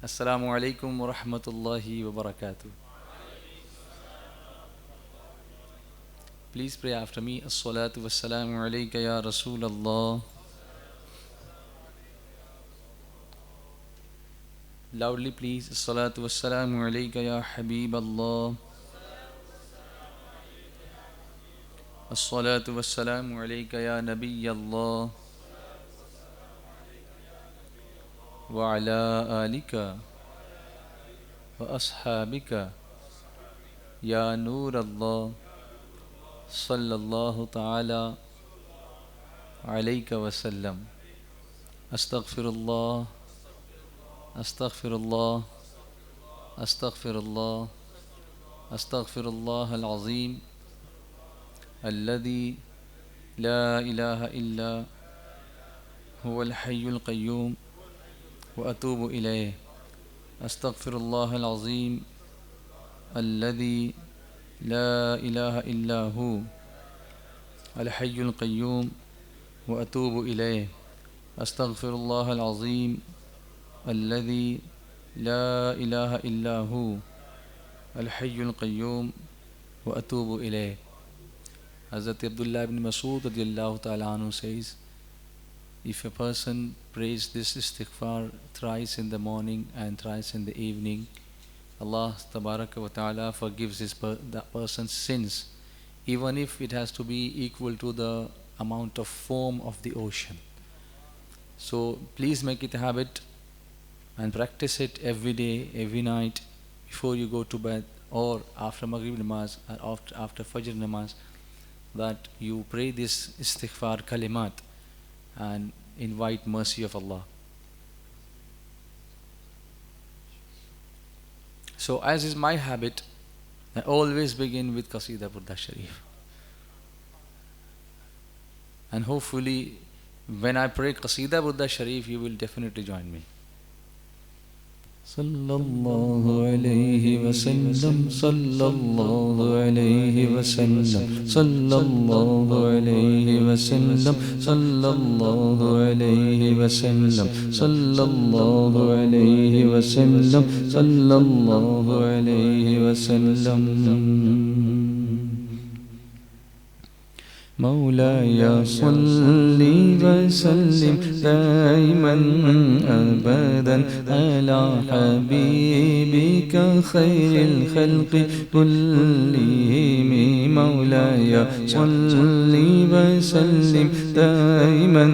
Assalamu alaikum wa rahmatullahi wa barakatuh. Please pray after me. As-salatu was-salamu alayka ya Rasulallah. Loudly please. As-salatu was-salamu alayka ya Habiballah. As-salatu was-salamu alayka ya Nabiyallah. Wa ala alika wa ashabika ya Nurallah. Sallallahu ta'ala alayka wa sallam. Astaghfirullah, astaghfirullah, astaghfirullah, astaghfirullah al-azim alladhi la ilaha illa huwa al-hayyul qayyum wa atubu ilayh. Astaghfirullah al-azim alladhi لا إله إلا هو الحي القيوم وأتوب إليه. أستغفر الله العظيم الذي لا إله إلا هو الحي القيوم وأتوب إليه. Hazrat Abdullah ibn Mas'ud radiyallahu ta'ala anhu says, if a person prays this istighfar thrice in the morning and thrice in the evening, Allah Tabaraka wa Ta'ala forgives that person's sins, even if it has to be equal to the amount of foam of the ocean. So please make it a habit and practice it every day, every night, before you go to bed or after Maghrib Namaz or after Fajr Namaz, that you pray this istighfar kalimat and invite mercy of Allah. So as is my habit, I always begin with Qasida Burda Sharif. And hopefully when I pray Qasida Burda Sharif, you will definitely join me. Sallallahu alayhi wa sallam, sallallahu alayhi wa sallam, sallallahu alayhi wa sallam, sallallahu alayhi wa sallam, sallallahu alayhi wa sallam, sallallahu alayhi wa sallam. مولاي صل وسلم دائما أبدا على حبيبك خير الخلق كلهم. مولاي صل وسلم دائما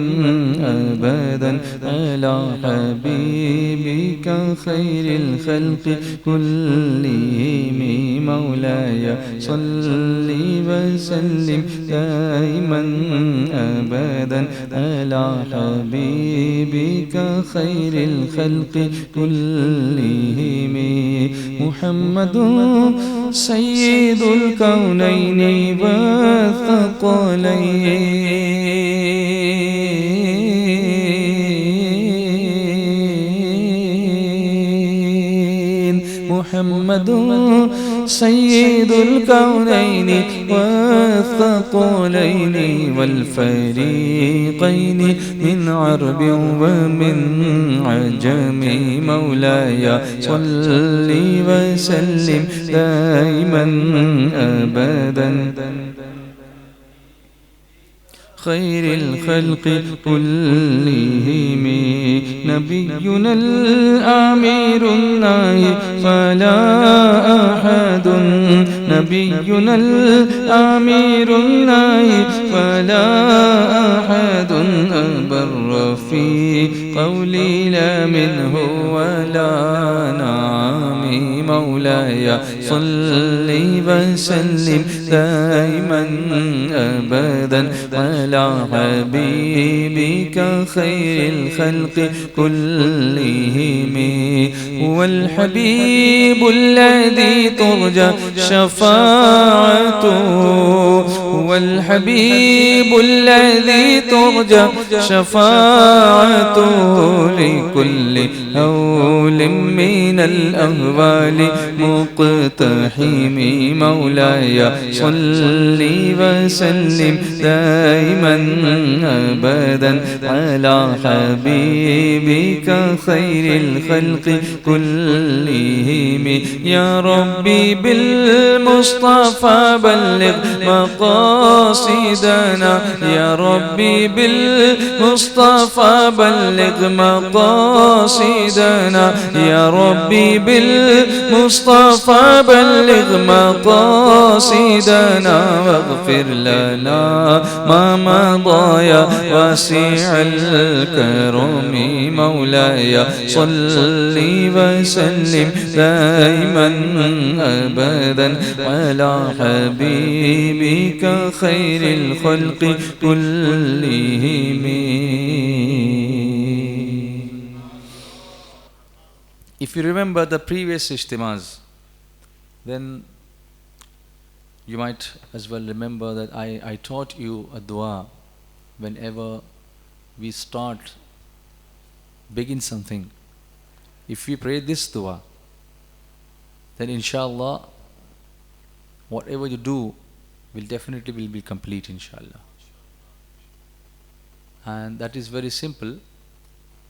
أبدا على حبيبك خير الخلق كلهم. مولاي صل وسلم دائما أبدا على حبيبك خير الخلق كلهم. محمد سيد الكونين والثقلين. محمد سيد الكونين والثقلين والفريقين من عرب ومن عجم. مولاي صل وسلم دائما أبدا خير الخلق كلهم. نبينا الأمير الناهي فلا أحد. نبينا الأمير الناهي فلا أحد أبر في قولي لا منه ولا نعم. مولاي صل وسلم دائما أبدا على حبيبك خير الخلق كلهم. هو الحبيب الذي ترجى شفاعته. هو هو الحبيب الذي ترجى شفاعته لكل هول من الأهوال مقتحم مولاي صل وسلم دائما أبدا على حبيبك خير الخلق كلهم يا ربي بالمصطفى بلغ مقاصدنا يا ربي بالمصطفى بلغ مقاصدنا يا ربي بالمصطفى بلغ مقاصدنا واغفر لنا ما مضى يا واسع الكرم مولاي صل وسلم دائما أبدا على حبيبك خير الخلق كلهم. If you remember the previous ijtimas, then you might as well remember that I taught you a dua whenever we begin something. If we pray this dua, then inshallah, whatever you do will definitely be complete, inshallah. And that is very simple.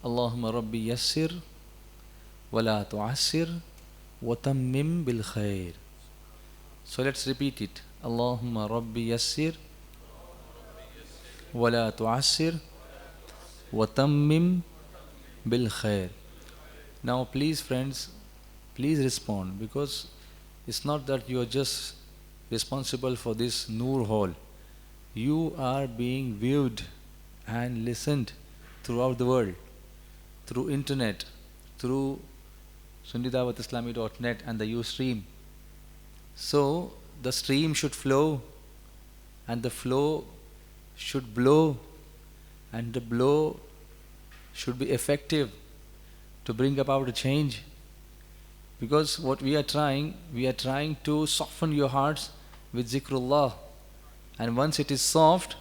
Allahumma Rabbi yassir wa la tu'assir wa tammim bil khair. So let's repeat it. Allahumma Rabbi yassir wa la tu'assir wa tammim bil khair. Now please friends, please respond, because it's not that you are just responsible for this Noor Hall. You are being viewed and listened throughout the world, through internet, through sunnidawatislami.net and the Ustream. So the stream should flow, and the flow should blow, and the blow should be effective to bring about a change. Because what we are trying to soften your hearts with zikrullah, and once it is soft,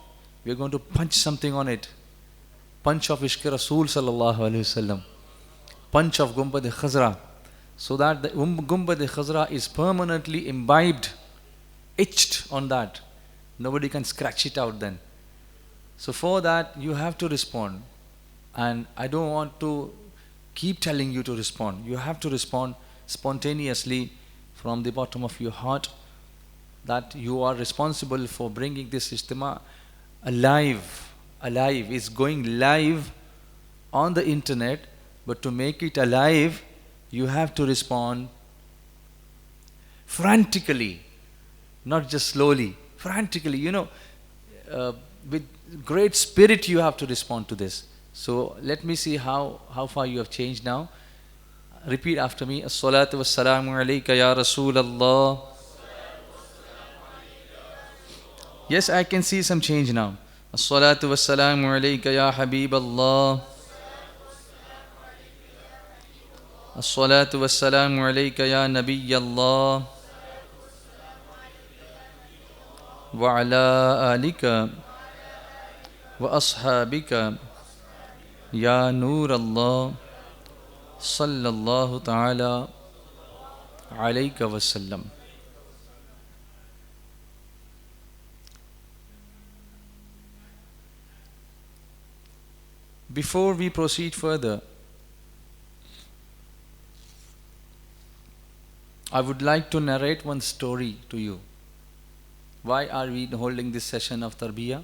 we are going to punch something on it. Punch of Ishq Rasool sallallahu alaihi wasallam, punch of Gumbad Khazra, so that the Gumbad Khazra is permanently imbibed, etched on that. Nobody can scratch it out then. So for that you have to respond, and I don't want to keep telling you to respond. You have to respond spontaneously from the bottom of your heart, that you are responsible for bringing this ijtima alive. It's going live on the internet, but to make it alive, you have to respond frantically, not just slowly, frantically, with great spirit you have to respond to this. So let me see how far you have changed now. Repeat after me. As-salatu was-salamu alayka ya Rasulallah. Yes, I can see some change now. As-salatu was-salamu alayka ya Habiballah. As-salatu was-salamu alayka ya Nabiyyallah. Wa ala alika wa ashabika ya Noor Allah sallallahu ta'ala alayka wa sallam. Before we proceed further, I would like to narrate one story to you. Why are we holding this session of Tarbiyah?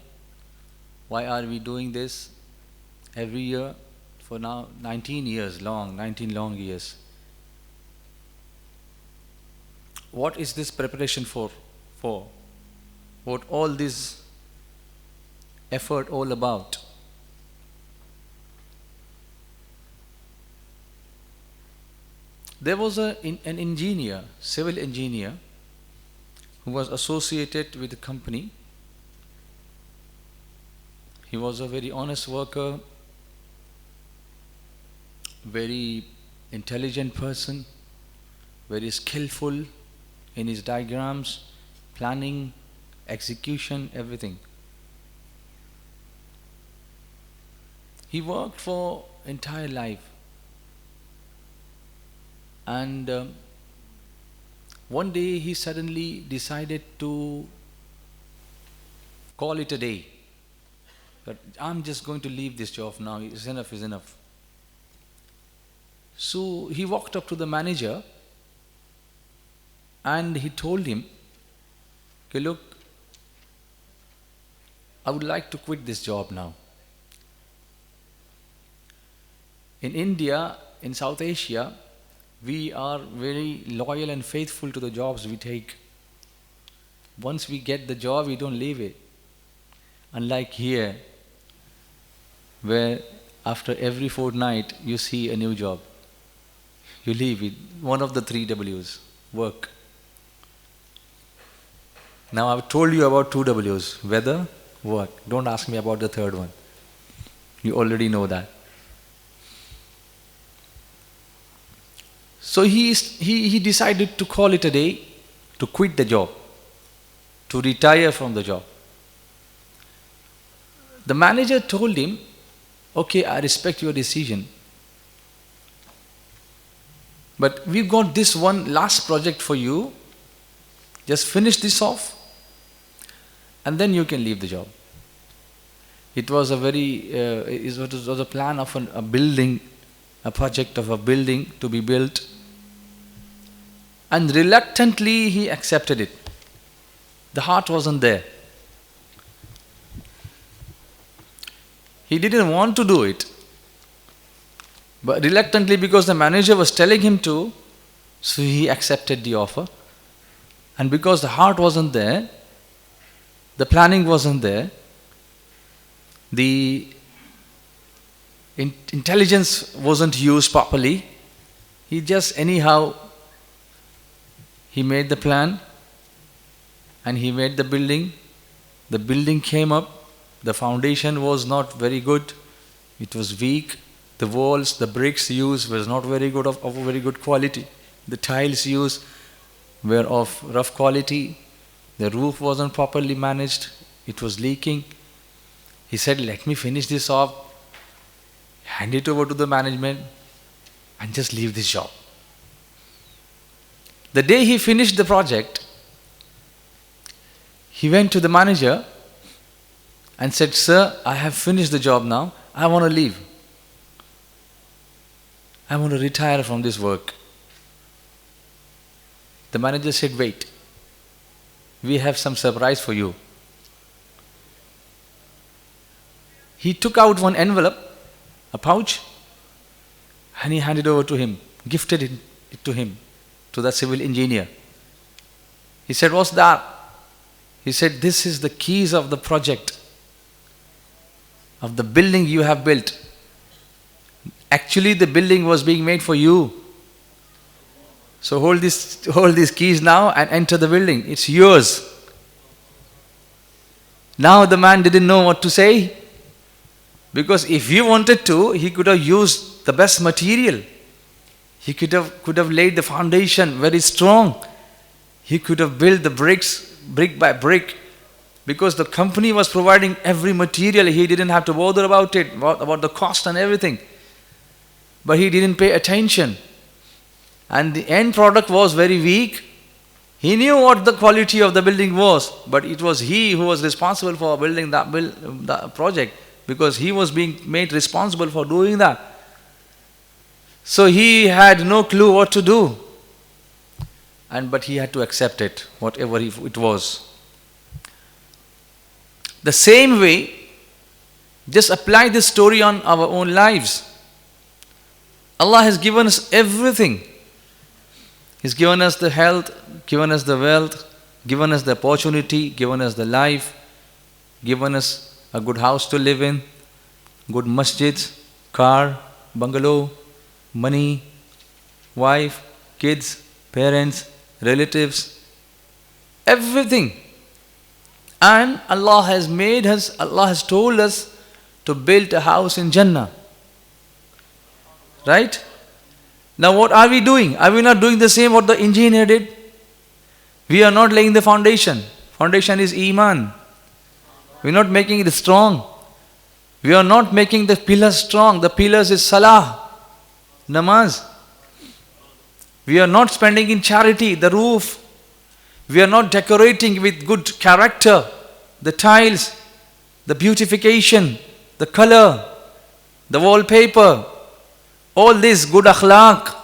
Why are we doing this every year for now 19 long years? What is this preparation for? What all this effort all about? There was an engineer, civil engineer, who was associated with the company. He was a very honest worker, very intelligent person, very skillful in his diagrams, planning, execution, everything. He worked for entire life, and one day he suddenly decided to call it a day. But I'm just going to leave this job now. It's enough, is enough. So he walked up to the manager and he told him, okay, look, I would like to quit this job now. In India, in South Asia, we are very loyal and faithful to the jobs we take. Once we get the job, we don't leave it. Unlike here, where after every fortnight you see a new job. You leave it, one of the 3 Ws, work. Now I've told you about 2 Ws, weather, work. Don't ask me about the third one. You already know that. So he decided to call it a day, to quit the job, to retire from the job. The manager told him, okay, I respect your decision, but we've got this one last project for you. Just finish this off and then you can leave the job. It was a plan of a building, a project of a building to be built, and reluctantly he accepted it. The heart wasn't there. He didn't want to do it, but reluctantly, because the manager was telling him to, so he accepted the offer. And because the heart wasn't there, the planning wasn't there, the intelligence wasn't used properly, he just anyhow, he made the plan and he made the building. The building came up, the foundation was not very good, it was weak, the walls, the bricks used was not very good, of very good quality, the tiles used were of rough quality, the roof wasn't properly managed, it was leaking. He said, let me finish this off, hand it over to the management and just leave this job. The day he finished the project, he went to the manager and said, sir, I have finished the job now, I want to leave. I want to retire from this work. The manager said, wait, we have some surprise for you. He took out one envelope, a pouch, and he handed over to him, gifted it to him, to the civil engineer. He said, what's that? He said, this is the keys of the project, of the building you have built. Actually, the building was being made for you. So hold these keys now and enter the building. It's yours. Now the man didn't know what to say, because if he wanted to, he could have used the best material. He could have laid the foundation very strong. He could have built the bricks brick by brick, because the company was providing every material. He didn't have to bother about it, about the cost and everything. But he didn't pay attention. And the end product was very weak. He knew what the quality of the building was, but it was he who was responsible for building that project, because he was being made responsible for doing that. So he had no clue what to do. But he had to accept it, whatever it was. The same way, just apply this story on our own lives. Allah has given us everything. He's given us the health, given us the wealth, given us the opportunity, given us the life, given us a good house to live in, good masjids, car, bungalow, money, wife, kids, parents, relatives, everything. And Allah has told us to build a house in Jannah. Right? Now what are we doing? Are we not doing the same what the engineer did? We are not laying the foundation. Foundation is Iman. We're not making it strong. We are not making the pillars strong. The pillars is Salah, Namaz. We are not spending in charity, the roof. We are not decorating with good character, the tiles, the beautification, the color, the wallpaper, all this good akhlaq,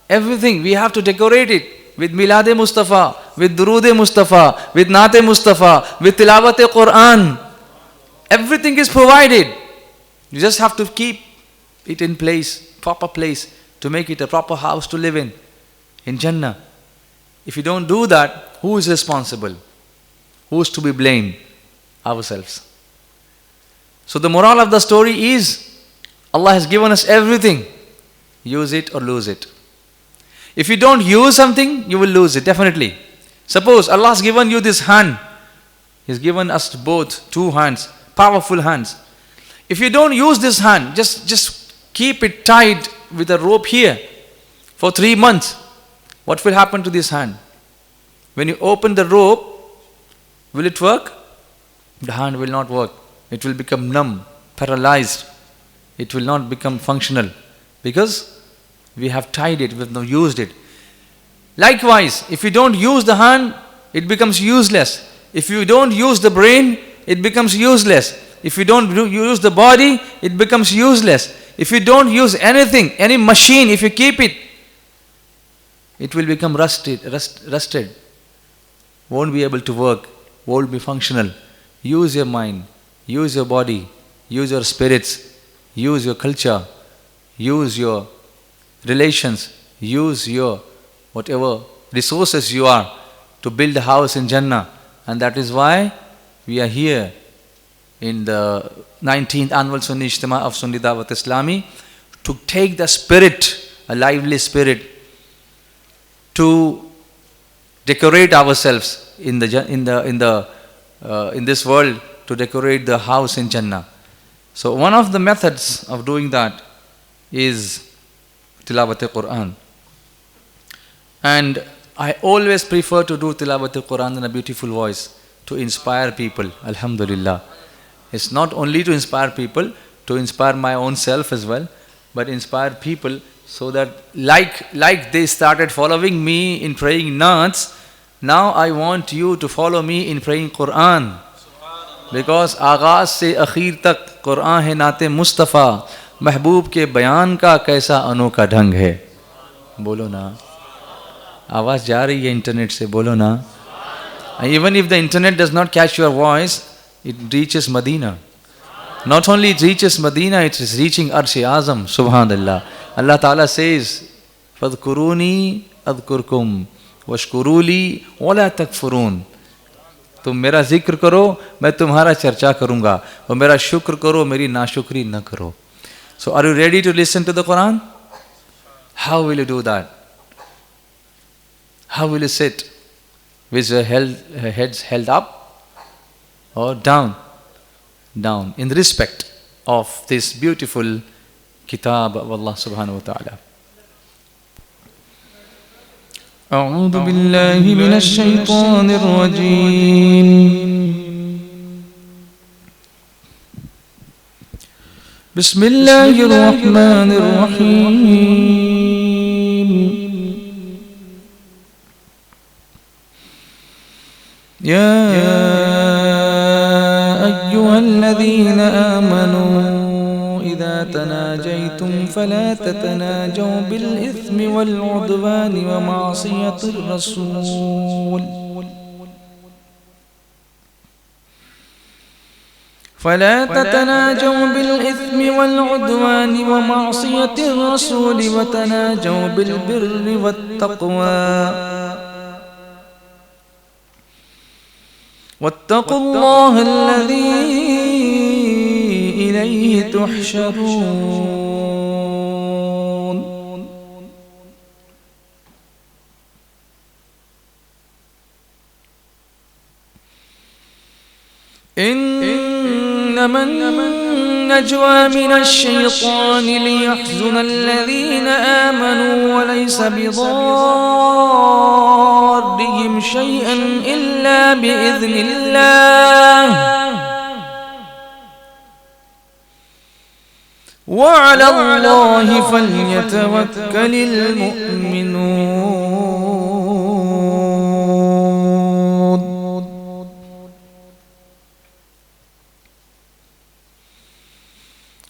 everything. We have to decorate it with Milad Mustafa, with Durood Mustafa, with Naat Mustafa, with Tilawat Quran. Everything is provided. You just have to keep it in place, proper place, to make it a proper house to live in Jannah. If you don't do that, who is responsible? Who is to be blamed? Ourselves. So the moral of the story is, Allah has given us everything. Use it or lose it. If you don't use something, you will lose it, definitely. Suppose Allah has given you this hand. He's given us both, two hands, powerful hands. If you don't use this hand, just keep it tied with a rope here for 3 months. What will happen to this hand? When you open the rope, will it work? The hand will not work. It will become numb, paralyzed. It will not become functional because we have tied it, we have not used it. Likewise, if you don't use the hand, it becomes useless. If you don't use the brain, it becomes useless. If you don't use the body, it becomes useless. If you don't use anything, any machine, if you keep it, it will become rusted. Won't be able to work, won't be functional. Use your mind, use your body, use your spirits, use your culture, use your relations, use your whatever resources you are to build a house in Jannah. And that is why we are here in the 19th annual Sunni Ijtima of Sunni Dawat Islami, to take the spirit, a lively spirit, to decorate ourselves in this world, to decorate the house in Jannah. So one of the methods of doing that is Tilawat Quran. And I always prefer to do Tilawat Quran in a beautiful voice, to inspire people. Alhamdulillah. It's not only to inspire people, to inspire my own self as well, but inspire people so that like they started following me in praying Naats, now I want you to follow me in praying Quran. Because आगाज से आखिर तक कुरान है नाते मुस्तफ़ा, महबूब के बयान का कैसा अनोखा ढंग है. बोलो ना, आवाज़ जा रही है इंटरनेट से, बोलो ना. Even if the internet does not catch your voice, it reaches Medina. Not only it reaches Medina, it is reaching Arsh-e Azam. Subhanallah. Allah Ta'ala says, فَذْكُرُونِي أَذْكُرْكُمْ وَاشْكُرُوا لِي وَلَا تَكْفُرُونَ. तुम मेरा जिक्र करो, मैं तुम्हारा चर्चा करूंगा, और मेरा शुक्र करो, मेरी नाशुक्री न करो. So are you ready to listen to the Quran? How will you do that? How will you sit? With your heads held up or down? Down, in respect of this beautiful kitab of Allah subhanahu wa ta'ala. أعوذ بالله من الشيطان الرجيم. بسم الله الرحمن الرحيم. يا أيها الذين آمنوا إذا تناجيتم فلا تتناجوا بالإثم والعدوان ومعصية الرسول فلا تتناجوا بالإثم والعدوان ومعصية الرسول وتناجوا بالبر والتقوى واتقوا الله الذي إليه تحشرون. إنما النجوى من الشيطان ليحزن الذين آمنوا وليس بضار بهم شيئا إلا بإذن الله وعلى الله فليتوكل المؤمنون.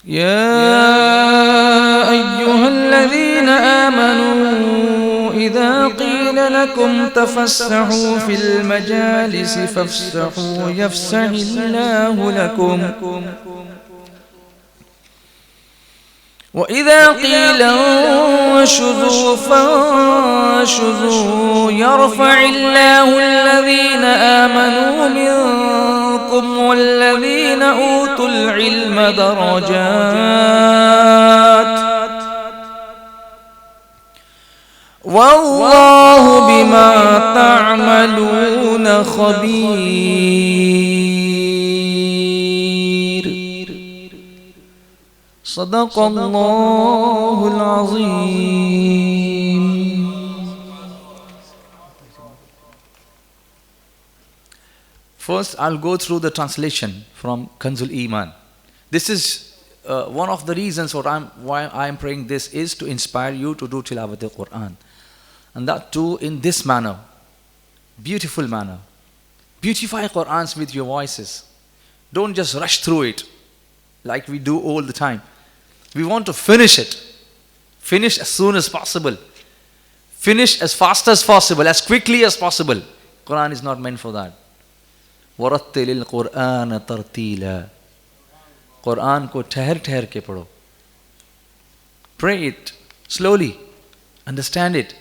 يا أيها الذين آمنوا إذا قيل لكم تفسحوا في المجالس فافسحوا يفسح الله لكم وإذا قيل انشزوا فانشزوا يرفع الله الذين آمنوا منكم والذين أوتوا العلم درجات والله بما تعملون خبير. صدق الله العظيم. First, I'll go through the translation from Kanzul Iman. This is one of the reasons why I'm praying this is to inspire you to do Tilawat al-Quran. And that too in this manner, beautiful manner. Beautify Qurans with your voices. Don't just rush through it like we do all the time. We want to finish it. Finish as soon as possible. Finish as fast as possible, as quickly as possible. Quran is not meant for that. وَرَتِّلِ الْقُرْآنَ تَرْتِيلًا. Quran ko ठहर ke पढ़ो. Pray it slowly. Understand it.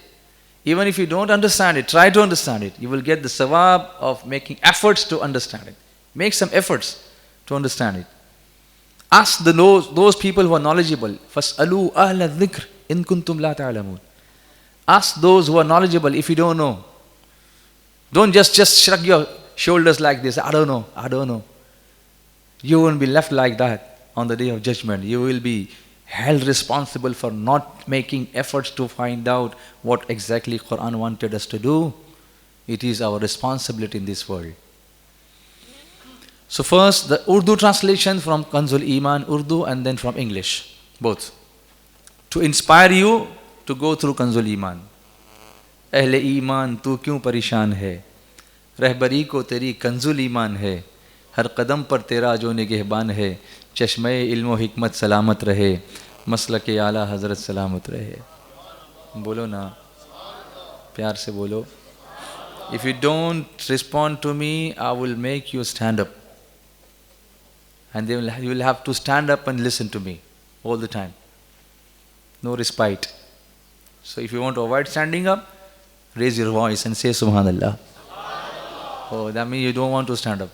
Even if you don't understand it, try to understand it. You will get the sawab of making efforts to understand it. Make some efforts to understand it. Ask those people who are knowledgeable. فَاسْأَلُوا أَهْلَ الذِّكْرِ إِن كُنْتُمْ لَا تَعْلَمُونَ. Ask those who are knowledgeable if you don't know. Don't just shrug your shoulders like this. I don't know. You won't be left like that on the day of judgment. You will be held responsible for not making efforts to find out what exactly Quran wanted us to do. It is our responsibility in this world. So first, the Urdu translation from Kanzul Iman, Urdu, and then from English, both. To inspire you to go through Kanzul Iman. Ahle Iman, tu kyun parishan hai? रहबरी को तेरी कंजुल ईमान है, हर कदम पर तेरा जो निगहबान है, चश्मे इल्म व हिकमत सलामत रहे, मसलक आला हज़रत सलामत रहे. बोलो ना, प्यार से बोलो. If you don't respond to me, I will make you stand up. And you will have to stand up and listen to me all the time. No respite. So if you want to avoid standing up, raise your voice and say Subhanallah. Oh, that means you don't want to stand up.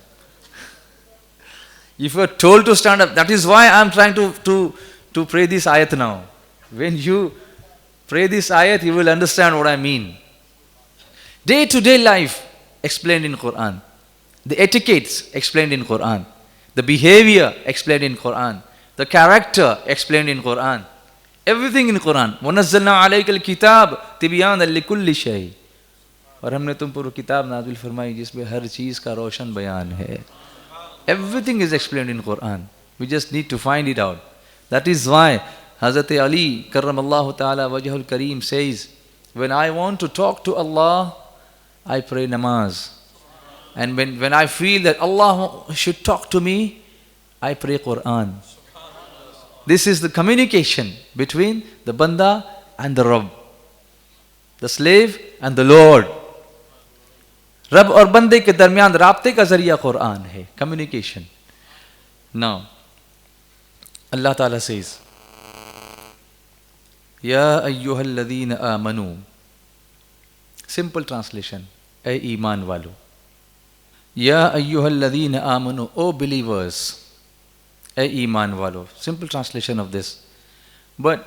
If you are told to stand up, that is why I am trying to pray this ayat now. When you pray this ayat, you will understand what I mean. Day-to-day life explained in Quran. The etiquettes explained in Quran. The behavior explained in Quran. The character explained in Quran. Everything in Quran. وَنَزَّلْنَا عَلَيْكَ الْكِتَابَ تِبْيَانًا لِكُلِّ شَيْءٍ. और हमने तुम पर किताब नाज़िल फरमाई जिसमें हर चीज़ का रोशन बयान है. Everything is explained in Quran. We just need to find it out. That is why Hazrat Ali karramallahu ta'ala wajhul kareem says, when I want to talk to Allah, I pray namaz. And when I feel that Allah should talk to me, I pray Quran. This is the communication between the banda and the Rabb, the slave and the Lord. रब और बंदे के दरमियान राब्ते का जरिया कुरान है, communication. Now, Allah Ta'ala says, Ya ayyuhalladhina amanu. Simple translation, ay iman walu. Ya ayyuhalladhina amanu, O believers, ay iman walu. Simple translation of this. But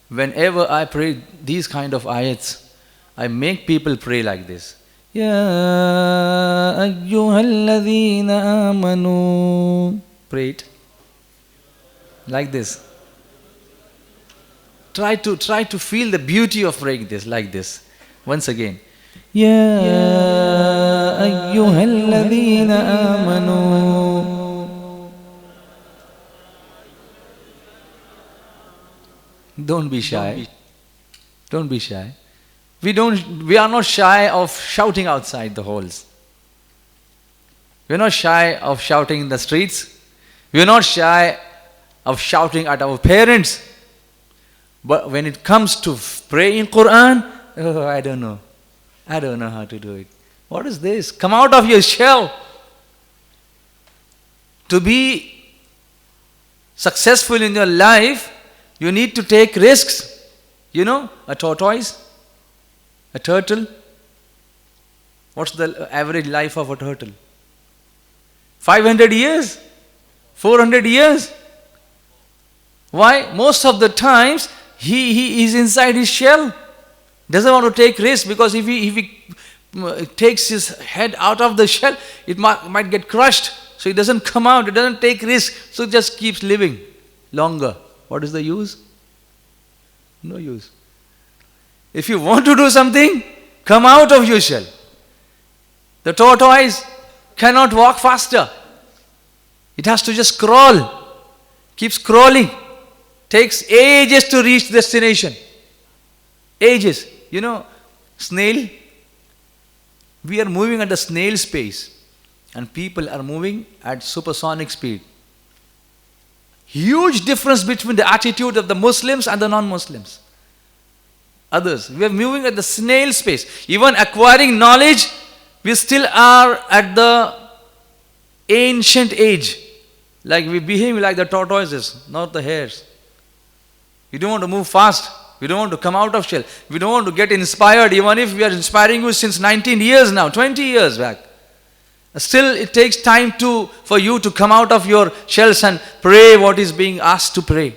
whenever I pray these kind of ayats, I make people pray like this. Ya ayyuhalladhina amanu. Pray it like this. Try to feel the beauty of praying this like this. Once again. يا أيها الذين آمنوا. Don't be shy. Don't be shy. We are not shy of shouting outside the halls. We are not shy of shouting in the streets. We are not shy of shouting at our parents. But when it comes to pray in Quran, oh, I don't know. I don't know how to do it. What is this? Come out of your shell. To be successful in your life, you need to take risks. You know, a tortoise, a turtle. What's the average life of a turtle? 500 years? 400 years? Why? Most of the times, he is inside his shell. Doesn't want to take risks, because if he takes his head out of the shell, it might get crushed. So he doesn't come out, it doesn't take risks, so it just keeps living longer. What is the use? No use. If you want to do something, come out of your shell. The tortoise cannot walk faster. It has to just crawl. Keeps crawling. Takes ages to reach destination. Ages. You know, snail. We are moving at the snail's pace. And people are moving at supersonic speed. Huge difference between the attitude of the Muslims and the non-Muslims. Others. We are moving at the snail's pace. Even acquiring knowledge, we still are at the ancient age. Like we behave like the tortoises, not the hares. We don't want to move fast. We don't want to come out of shell. We don't want to get inspired, even if we are inspiring you since 19 years now, 20 years back. Still, it takes time for you to come out of your shells and pray what is being asked to pray.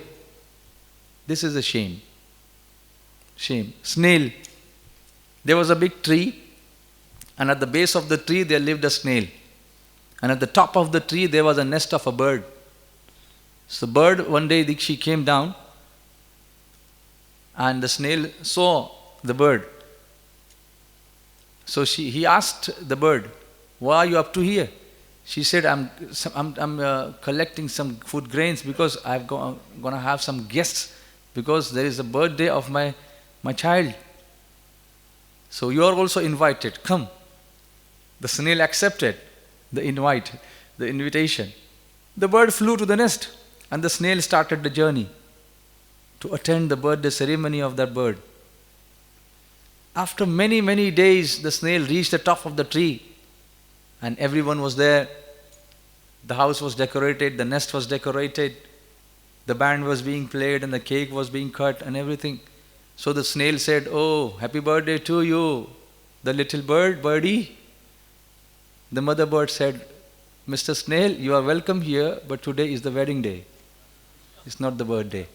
This is a shame. Shame. Snail. There was a big tree, and at the base of the tree there lived a snail. And at the top of the tree there was a nest of a bird. So the bird, one day she came down, and the snail saw the bird. So he asked the bird, "What are you up to here?" She said, I'm collecting some food grains because I'm going to have some guests, because there is a birthday of my child. So you are also invited. Come. The snail accepted the invitation. The bird flew to the nest, and the snail started the journey to attend the birthday ceremony of that bird. After many, many days, the snail reached the top of the tree, and everyone was there. The house was decorated, the nest was decorated, the band was being played, and the cake was being cut, and everything. So the snail said, "Oh, happy birthday to you, the little birdie." The mother bird said, "Mr. Snail, you are welcome here, but today is the wedding day. It's not the birthday.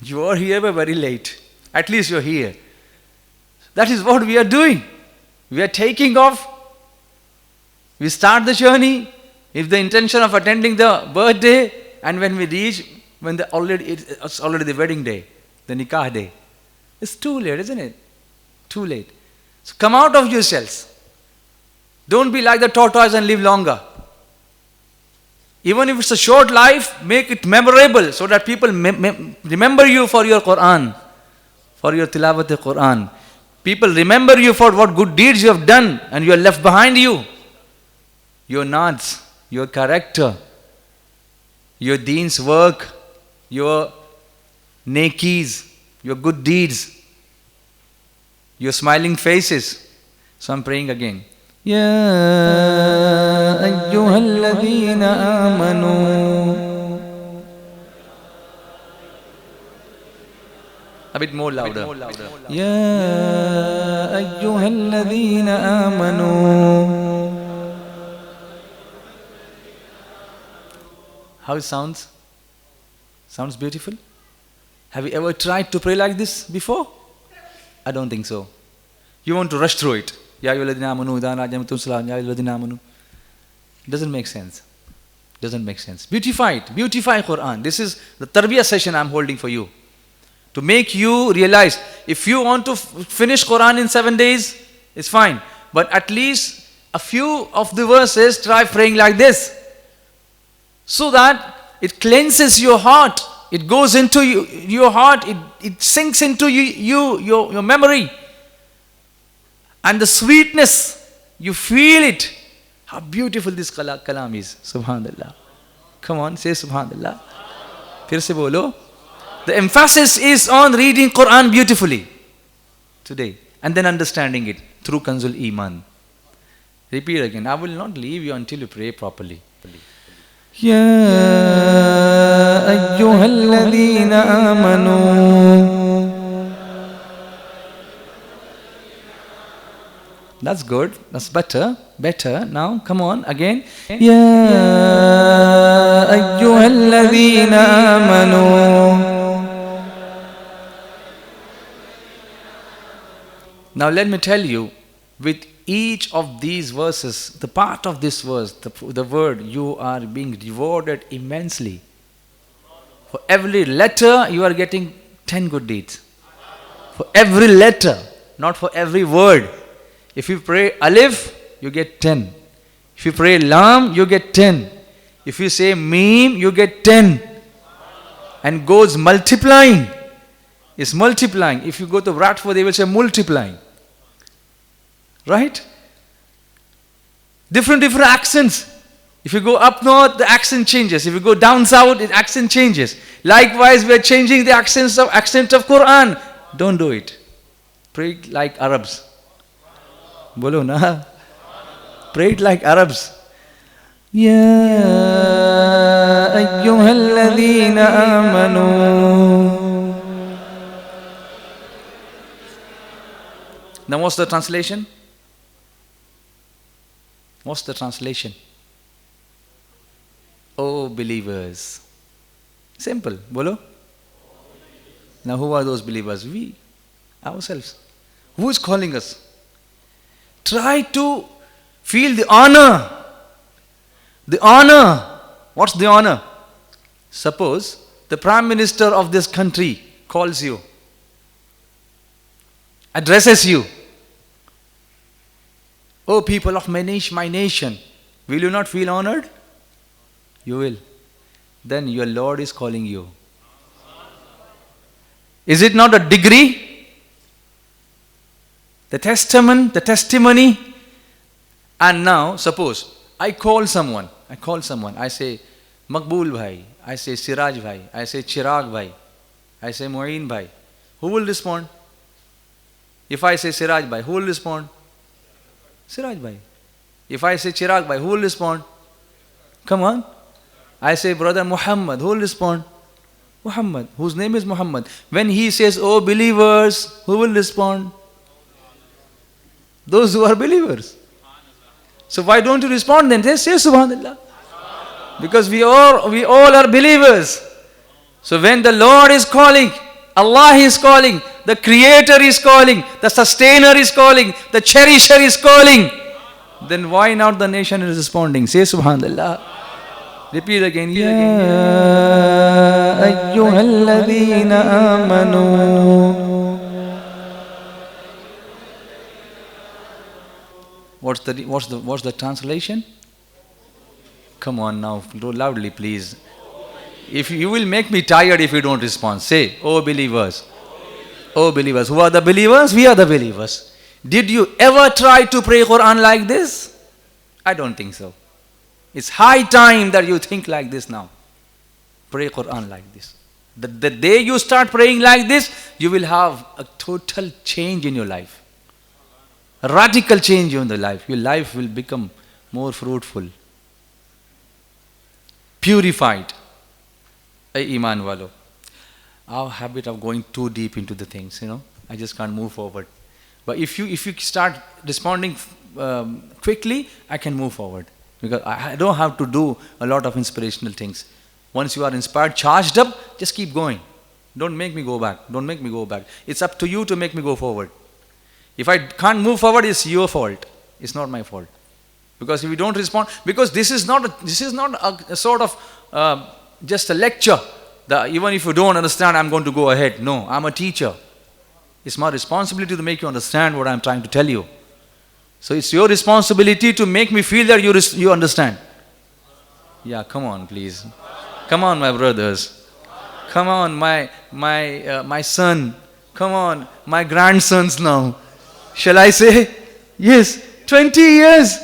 You are here but very late. At least you're here." That is what we are doing. We are taking off. We start the journey with the intention of attending the birthday, and when we reach, it's already the wedding day, the nikah day. It's too late, isn't it? Too late. So come out of yourselves. Don't be like the tortoise and live longer. Even if it's a short life, make it memorable so that people remember you for your Quran, for your tilawat Quran. People remember you for what good deeds you have done and you are left behind you. Your nads, your character, your deen's work, your nekis, your good deeds, your smiling faces. So I'm praying again. يا أيها الذين آمنوا. A bit more louder. يا أيها الذين آمنوا. How it sounds? Sounds beautiful? Have you ever tried to pray like this before? I don't think so. You want to rush through it. Ya ayyuhalladhina amanu idha najamtum salat ya ayyuhalladhina amanu. Doesn't make sense. Doesn't make sense. Beautify it. Beautify Quran. This is the tarbiyah session I'm holding for you. To make you realize, if you want to finish Quran in 7 days, It's fine. But at least a few of the verses try praying like this. So that it cleanses your heart. It goes into your heart. It sinks into your memory. And the sweetness, you feel it. How beautiful this kalam is. Subhanallah. Come on, say Subhanallah. Phir se bolo. The emphasis is on reading Quran beautifully today. And then understanding it through Kanzul Iman. Repeat again. I will not leave you until you pray properly. Ya ayyuhalladhina amanu. That's good. That's better. Better. Now, come on again. Ya ayyuhalladhina amanu. Now let me tell you, with each of these verses, the part of this verse, the word, you are being rewarded immensely. For every letter, you are getting 10 good deeds. For every letter, not for every word. If you pray alif, you get 10. If you pray lam, you get 10. If you say meme, you get 10. And goes multiplying. It's multiplying. If you go to Bradford, they will say multiplying. Right? Different accents. If you go up north, the accent changes. If you go down south, the accent changes. Likewise, we are changing the accent of Quran. Don't do it. Pray it like Arabs. Bolo na. Pray it like Arabs. Ya ayyuhalladhina amanu. Now what's the translation? What's the translation? Oh believers. Simple. Bolo. Now who are those believers? We. Ourselves. Who is calling us? Try to feel the honor. The honor. What's the honor? Suppose the Prime Minister of this country calls you, addresses you. Oh people of my nation, will you not feel honored? You will. Then your Lord is calling you. Is it not a degree? The testimony. And now, suppose, I call someone, I say, Maqbool bhai, I say Siraj bhai, I say Chirag bhai, I say Mu'in bhai. Who will respond? If I say Siraj bhai, who will respond? Siraj bhai. If I say Chirag bhai, who will respond? Come on. I say brother Muhammad, who will respond? Muhammad, whose name is Muhammad. When he says, oh believers, who will respond? Those who are believers. So why don't you respond then? Say Subhanallah. Because we all are believers. So when the Lord is calling, Allah is calling, the Creator is calling, the Sustainer is calling, the Cherisher is calling, then why not the nation is responding? Say Subhanallah. Repeat again. Ya ayyuhalladhina amanu. What's the translation? Come on now, loudly please. If you will make me tired if you don't respond. Say, oh believers. Oh believers. Who are the believers? We are the believers. Did you ever try to pray Quran like this? I don't think so. It's high time that you think like this now. Pray Quran like this. The day you start praying like this, you will have a total change in your life. A radical change in your life. Your life will become more fruitful. Purified. Ay Iman walo. Our habit of going too deep into the things, I just can't move forward. But if you start responding quickly, I can move forward. Because I don't have to do a lot of inspirational things. Once you are inspired, charged up, just keep going. Don't make me go back. Don't make me go back. It's up to you to make me go forward. If I can't move forward, it's your fault. It's not my fault. Because if you don't respond, because this is not a sort of just a lecture. Even if you don't understand, I'm going to go ahead. No, I'm a teacher. It's my responsibility to make you understand what I'm trying to tell you. So it's your responsibility to make me feel that you understand. Yeah, come on, please. Come on, my brothers. Come on, my son. Come on, my grandsons now. Shall I say? Yes, 20 years.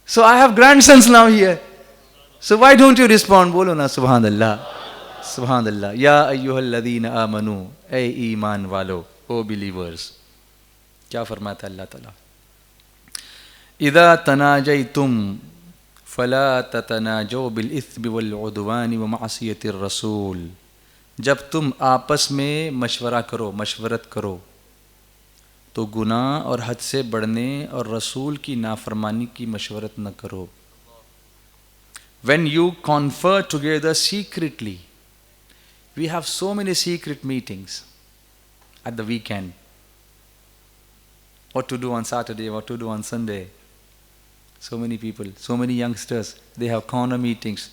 So I have grandsons now here. So why don't you respond? Bolo na subhanallah. Subhanallah. Ya ayyuhalladhina amanu. Ay iman walo. O believers. क्या फरमाता है अल्लाह ताला? इदा तनाजयतुम फला ततनाजो bill इस्म वल उद्वान व मासियतिर रसूल. जब तुम आपस में मशवरा करो, मशवरत करो, तो गुनाह और हद से बढ़ने और रसूल की नाफरमानी की मशवरत न करो. When you confer together secretly, we have so many secret meetings at the weekend. What to do on Saturday, what to do on Sunday. So many people, so many youngsters, they have corner meetings,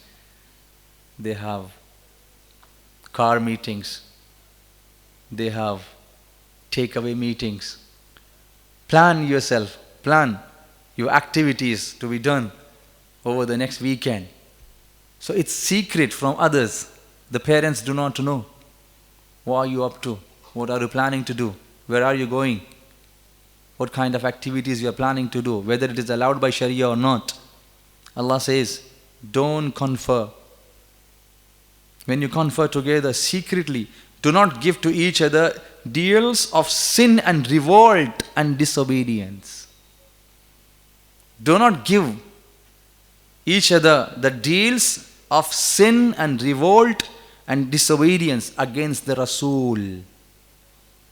they have car meetings, they have takeaway meetings. Plan yourself, plan your activities to be done over the next weekend. So it's secret from others. The parents do not know. What are you up to? What are you planning to do? Where are you going? What kind of activities you are planning to do, whether it is allowed by Sharia or not. Allah says, don't confer. When you confer together secretly, do not give to each other deals of sin and revolt and disobedience. Do not give each other the deals of sin and revolt and disobedience against the Rasul.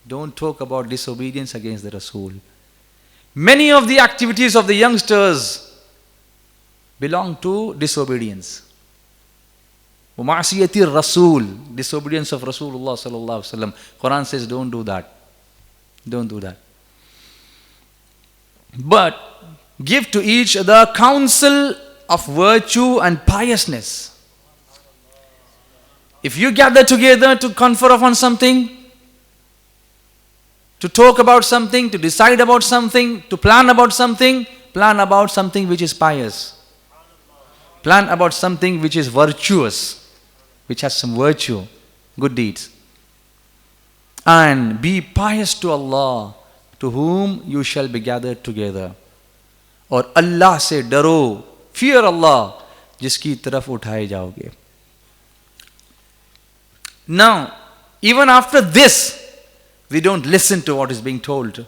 Don't talk about disobedience against the Rasul. Many of the activities of the youngsters belong to disobedience. Ma'asiyatir Rasul, disobedience of Rasulullah sallallahu alaihi wasallam. Quran says don't do that. Don't do that. But give to each other counsel of virtue and piousness. If you gather together to confer upon something, to talk about something, to decide about something, to plan about something which is pious. Plan about something which is virtuous, which has some virtue, good deeds. And be pious to Allah, to whom you shall be gathered together. और अल्लाह से डरो, fear Allah, जिसकी तरफ उठाए जाओगे. Now, even after this, we don't listen to what is being told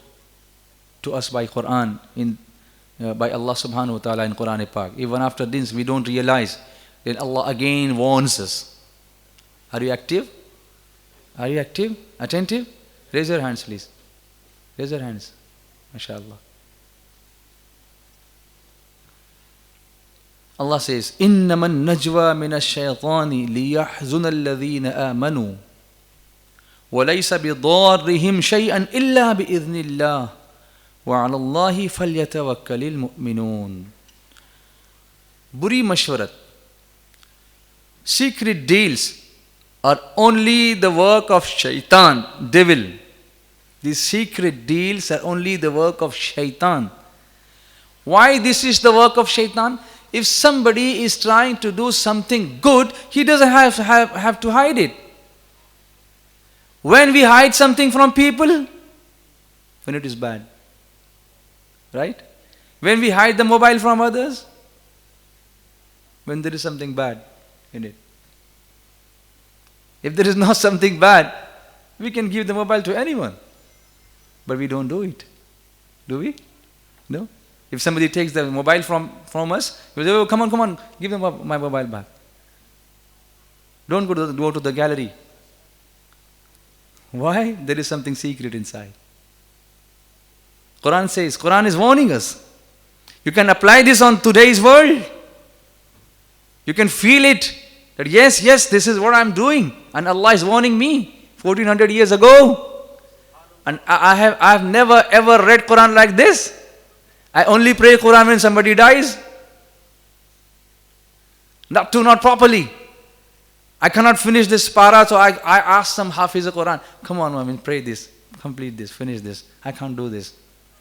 to us by Quran, by Allah subhanahu wa ta'ala in Quran Pak. Even after this, we don't realize that Allah again warns us. Are you active? Are you active? Attentive? Raise your hands, please. Raise your hands. MashaAllah. Allah says, إِنَّمَا النَّجْوَى مِنَ الشَّيْطَانِ لِيَحْزُنَ الَّذِينَ آمَنُوا وَلَيْسَ بِضَارِّهِمْ شَيْئًا إِلَّا بِإِذْنِ اللَّهِ وَعَلَى اللَّهِ فَلْيَتَوَكَّلِ الْمُؤْمِنُونَ. Buri mashwarat, secret deals are only the work of shaitan, devil. These secret deals are only the work of shaitan. Why this is the work of shaitan? If somebody is trying to do something good, he doesn't have to hide it. When we hide something from people, when it is bad. Right? When we hide the mobile from others, when there is something bad in it. If there is not something bad, we can give the mobile to anyone. But we don't do it. Do we? No? If somebody takes the mobile from us, we say, oh, come on, give them my mobile back. Don't go to the gallery. Why? There is something secret inside. Quran says, Quran is warning us. You can apply this on today's world. You can feel it. That yes, this is what I'm doing. And Allah is warning me 1400 years ago. And I have never ever read Quran like this. I only pray Quran when somebody dies. Not properly. I cannot finish this para, so I ask some Hafiz of Quran, come on, pray this, complete this, finish this. I can't do this.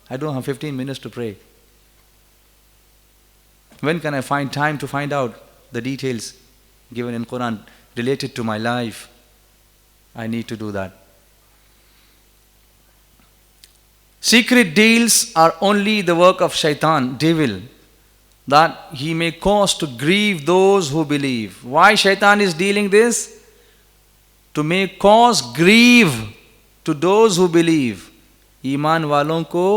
I don't have 15 minutes to pray. When can I find time to find out the details given in Quran related to my life? I need to do that. Secret deals are only the work of shaitan, devil, that he may cause to grieve those who believe. Why shaitan is dealing this? To make cause grieve to those who believe. ईमान वालों को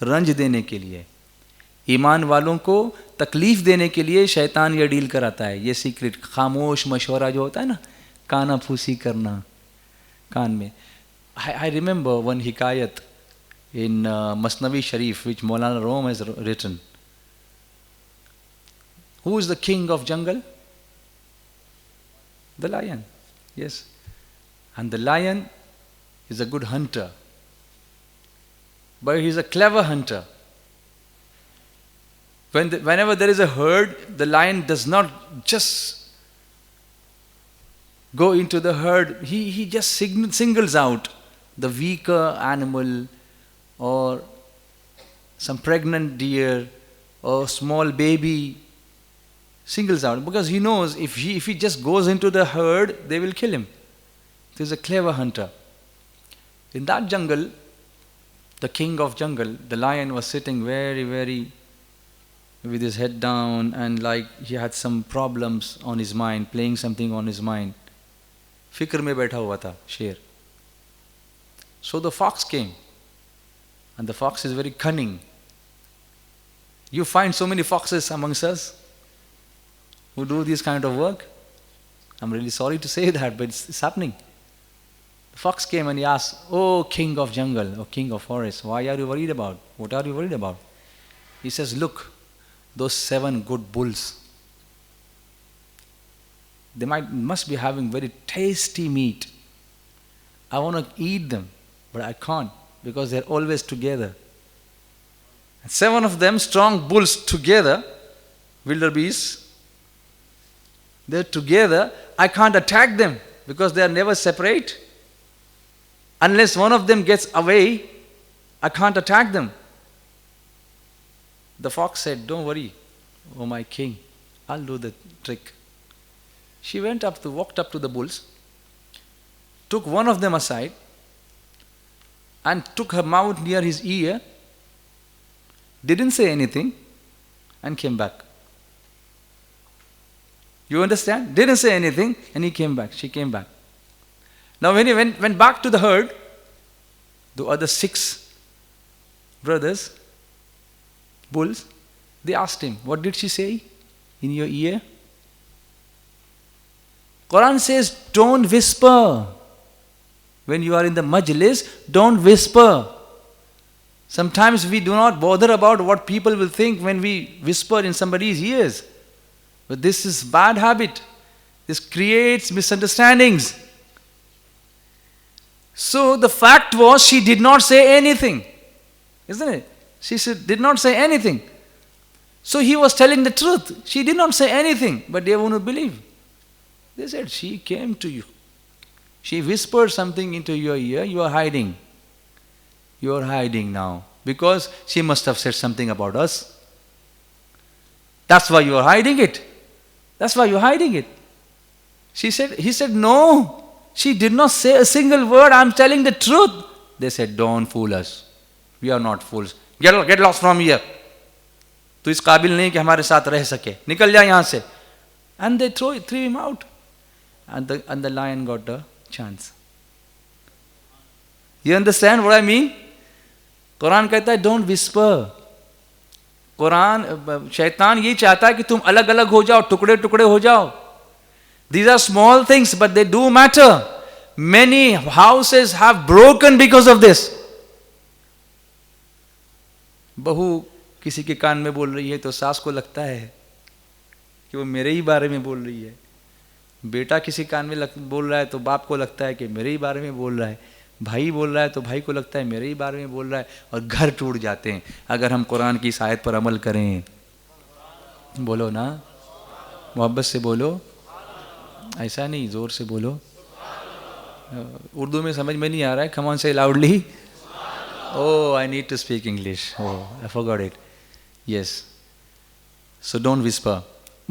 रंज देने के लिए, ईमान वालों को तकलीफ देने के लिए शैतान ये डील कराता है. ये सीक्रेट खामोश मशवरा जो होता है ना, काना फूसी करना कान में. I remember one hikayat in Masnavi Sharif which Maulana Rom has written. Who is the king of jungle? The lion. Yes. And the lion is a good hunter. But he is a clever hunter. Whenever there is a herd, the lion does not just go into the herd. He just singles out the weaker animal or some pregnant deer or small baby. Singles out because he knows if he just goes into the herd, they will kill him. He is a clever hunter. In that jungle, the king of jungle, the lion was sitting very, very with his head down and like he had some problems on his mind, playing something on his mind. Fikr mein baitha hua tha, sher. So the fox came, and the fox is very cunning. You find so many foxes amongst us who do this kind of work. I'm really sorry to say that, but it's happening. The fox came and he asked, "Oh, king of jungle, oh, king of forest, why are you worried about? What are you worried about?" He says, "Look, those 7 good bulls, they must be having very tasty meat. I want to eat them, but I can't because they're always together. And 7 of them, strong bulls together, wildebeest, they're together. I can't attack them because they are never separate. Unless one of them gets away, I can't attack them." The fox said, "Don't worry, oh my king, I'll do the trick." She walked up to the bulls, took one of them aside, and took her mouth near his ear, didn't say anything, and came back. You understand? Didn't say anything, and he came back. She came back. Now when he went back to the herd, the other 6 brothers, bulls, they asked him, "What did she say in your ear?" Quran says, don't whisper. When you are in the majlis, don't whisper. Sometimes we do not bother about what people will think when we whisper in somebody's ears. But this is bad habit. This creates misunderstandings. So the fact was she did not say anything. Isn't it? She did not say anything. So he was telling the truth. She did not say anything, but they won't believe. They said, "She came to you. She whispered something into your ear. You are hiding. You are hiding now. Because she must have said something about us. That's why you are hiding it. That's why you are hiding it." He said, "No. She did not say a single word. I am telling the truth." They said, "Don't fool us. We are not fools. Get lost from here. तू इस काबिल नहीं कि हमारे साथ रह सके. निकल जा यहाँ से." And they threw him out. And the lion got a chance. You understand what I mean? Quran कहता है don't whisper. कुरान शैतान ये चाहता है कि तुम अलग अलग हो जाओ, टुकड़े टुकड़े हो जाओ. These are small things, but they do matter. Many houses have broken because of this. बहू किसी के कान में बोल रही है तो सास को लगता है कि वो मेरे ही बारे में बोल रही है. बेटा किसी कान में बोल रहा है तो बाप को लगता है कि मेरे ही बारे में बोल रहा है. भाई बोल रहा है तो भाई को लगता है मेरे ही बारे में बोल रहा है. और घर टूट जाते हैं अगर हम कुरान की इस आयत पर अमल करें. बोलो ना, मोहब्बत से बोलो, ऐसा नहीं, जोर से बोलो. उर्दू में समझ में नहीं आ रहा है. कम ऑन से loudly. Oh, I need to speak English. Oh, I forgot it. Yes. So don't whisper.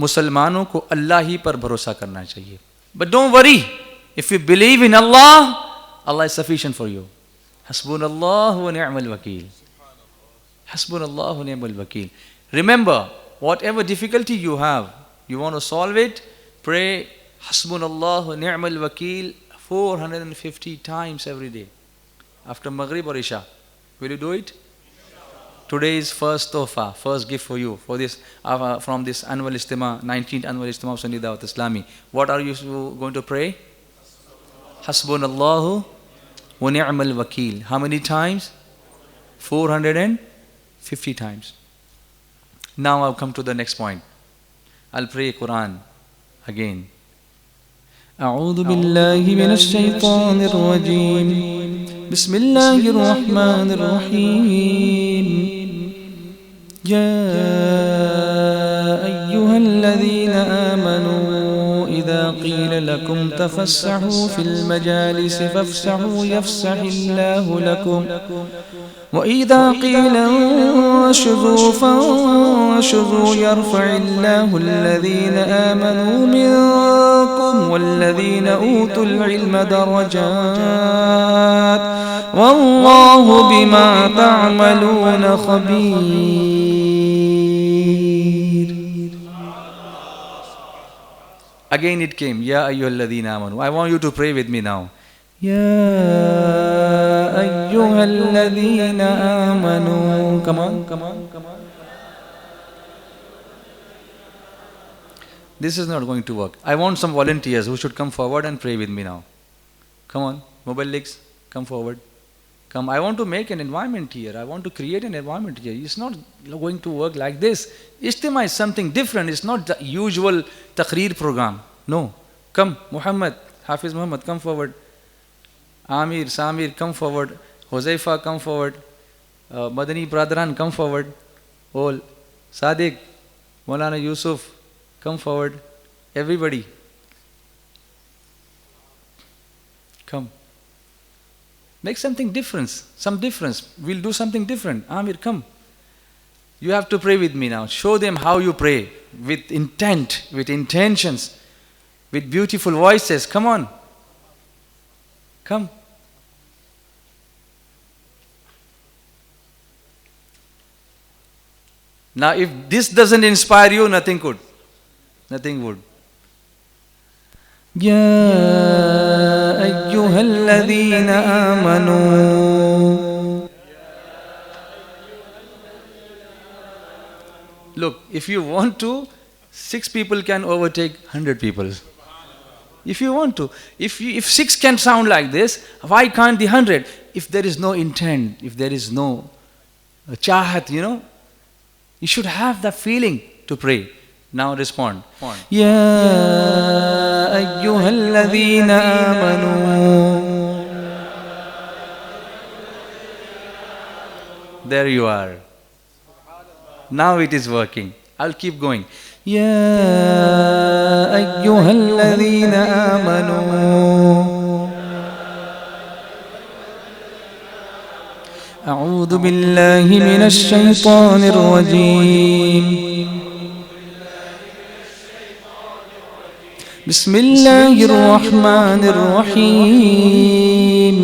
मुसलमानों को अल्लाह ही पर भरोसा करना चाहिए. But don't worry. If you believe in Allah, Allah is sufficient for you. Hasbunallahu wa ni'mal wakeel. Hasbunallahu wa ni'mal wakeel. Remember, whatever difficulty you have, you want to solve it, pray Hasbunallahu wa ni'mal wakeel 450 times every day. After Maghrib or Isha. Will you do it? Today's first tofa, first gift for you, for this from this annual istima, 19th annual istima of Sunni Dawat Islami. What are you going to pray? Hasbunallahu wa ni'mal wakeel. How many times? 450 times. Now I'll come to the next point. I'll pray Quran again. أعوذ بالله من الشيطان الرجيم. بسم الله الرحمن الرحيم. يا أيها الذين آمنوا إذا قيل لكم تفسحوا في المجالس فافسحوا يفسح الله لكم وإذا قيل انشزوا فانشزوا يرفع الله الذين آمنوا منكم والذين أوتوا العلم درجات والله بما تعملون خبير. Again it came, Ya ayyuhalladhina amanu. I want you to pray with me now. Ya ayyuhalladhina amanu. Come on. This is not going to work. I want some volunteers who should come forward and pray with me now. Come on, mobile legs, come forward. Come, I want to make an environment here. I want to create an environment here. It's not going to work like this. Ijtima is something different. It's not the usual taqreer program. No. Come, Muhammad, Hafiz Muhammad, come forward. Amir, Samir, come forward. Huzaifa, come forward. Madani Bradaran, come forward. All. Sadiq, Maulana Yusuf, come forward. Everybody. Come. Make something difference. Some difference. We'll do something different. Amir, come. You have to pray with me now. Show them how you pray. With intent, with intentions, with beautiful voices. Come on. Come. Now if this doesn't inspire you, nothing could. Nothing would. Ya ayyuhalladhina amanu. Look, if you want to, 6 people can overtake 100 people. If you want to. If 6 can sound like this, why can't the 100? If there is no intent, if there is no chahat, you should have that feeling to pray. Now respond. Ya ayyuhalladhina amanu. There you are. Now it is working. I'll keep going. Ya ayyuhalladhina amanu. أعوذ بالله من الشيطان الرجيم. بسم الله الرحمن الرحيم.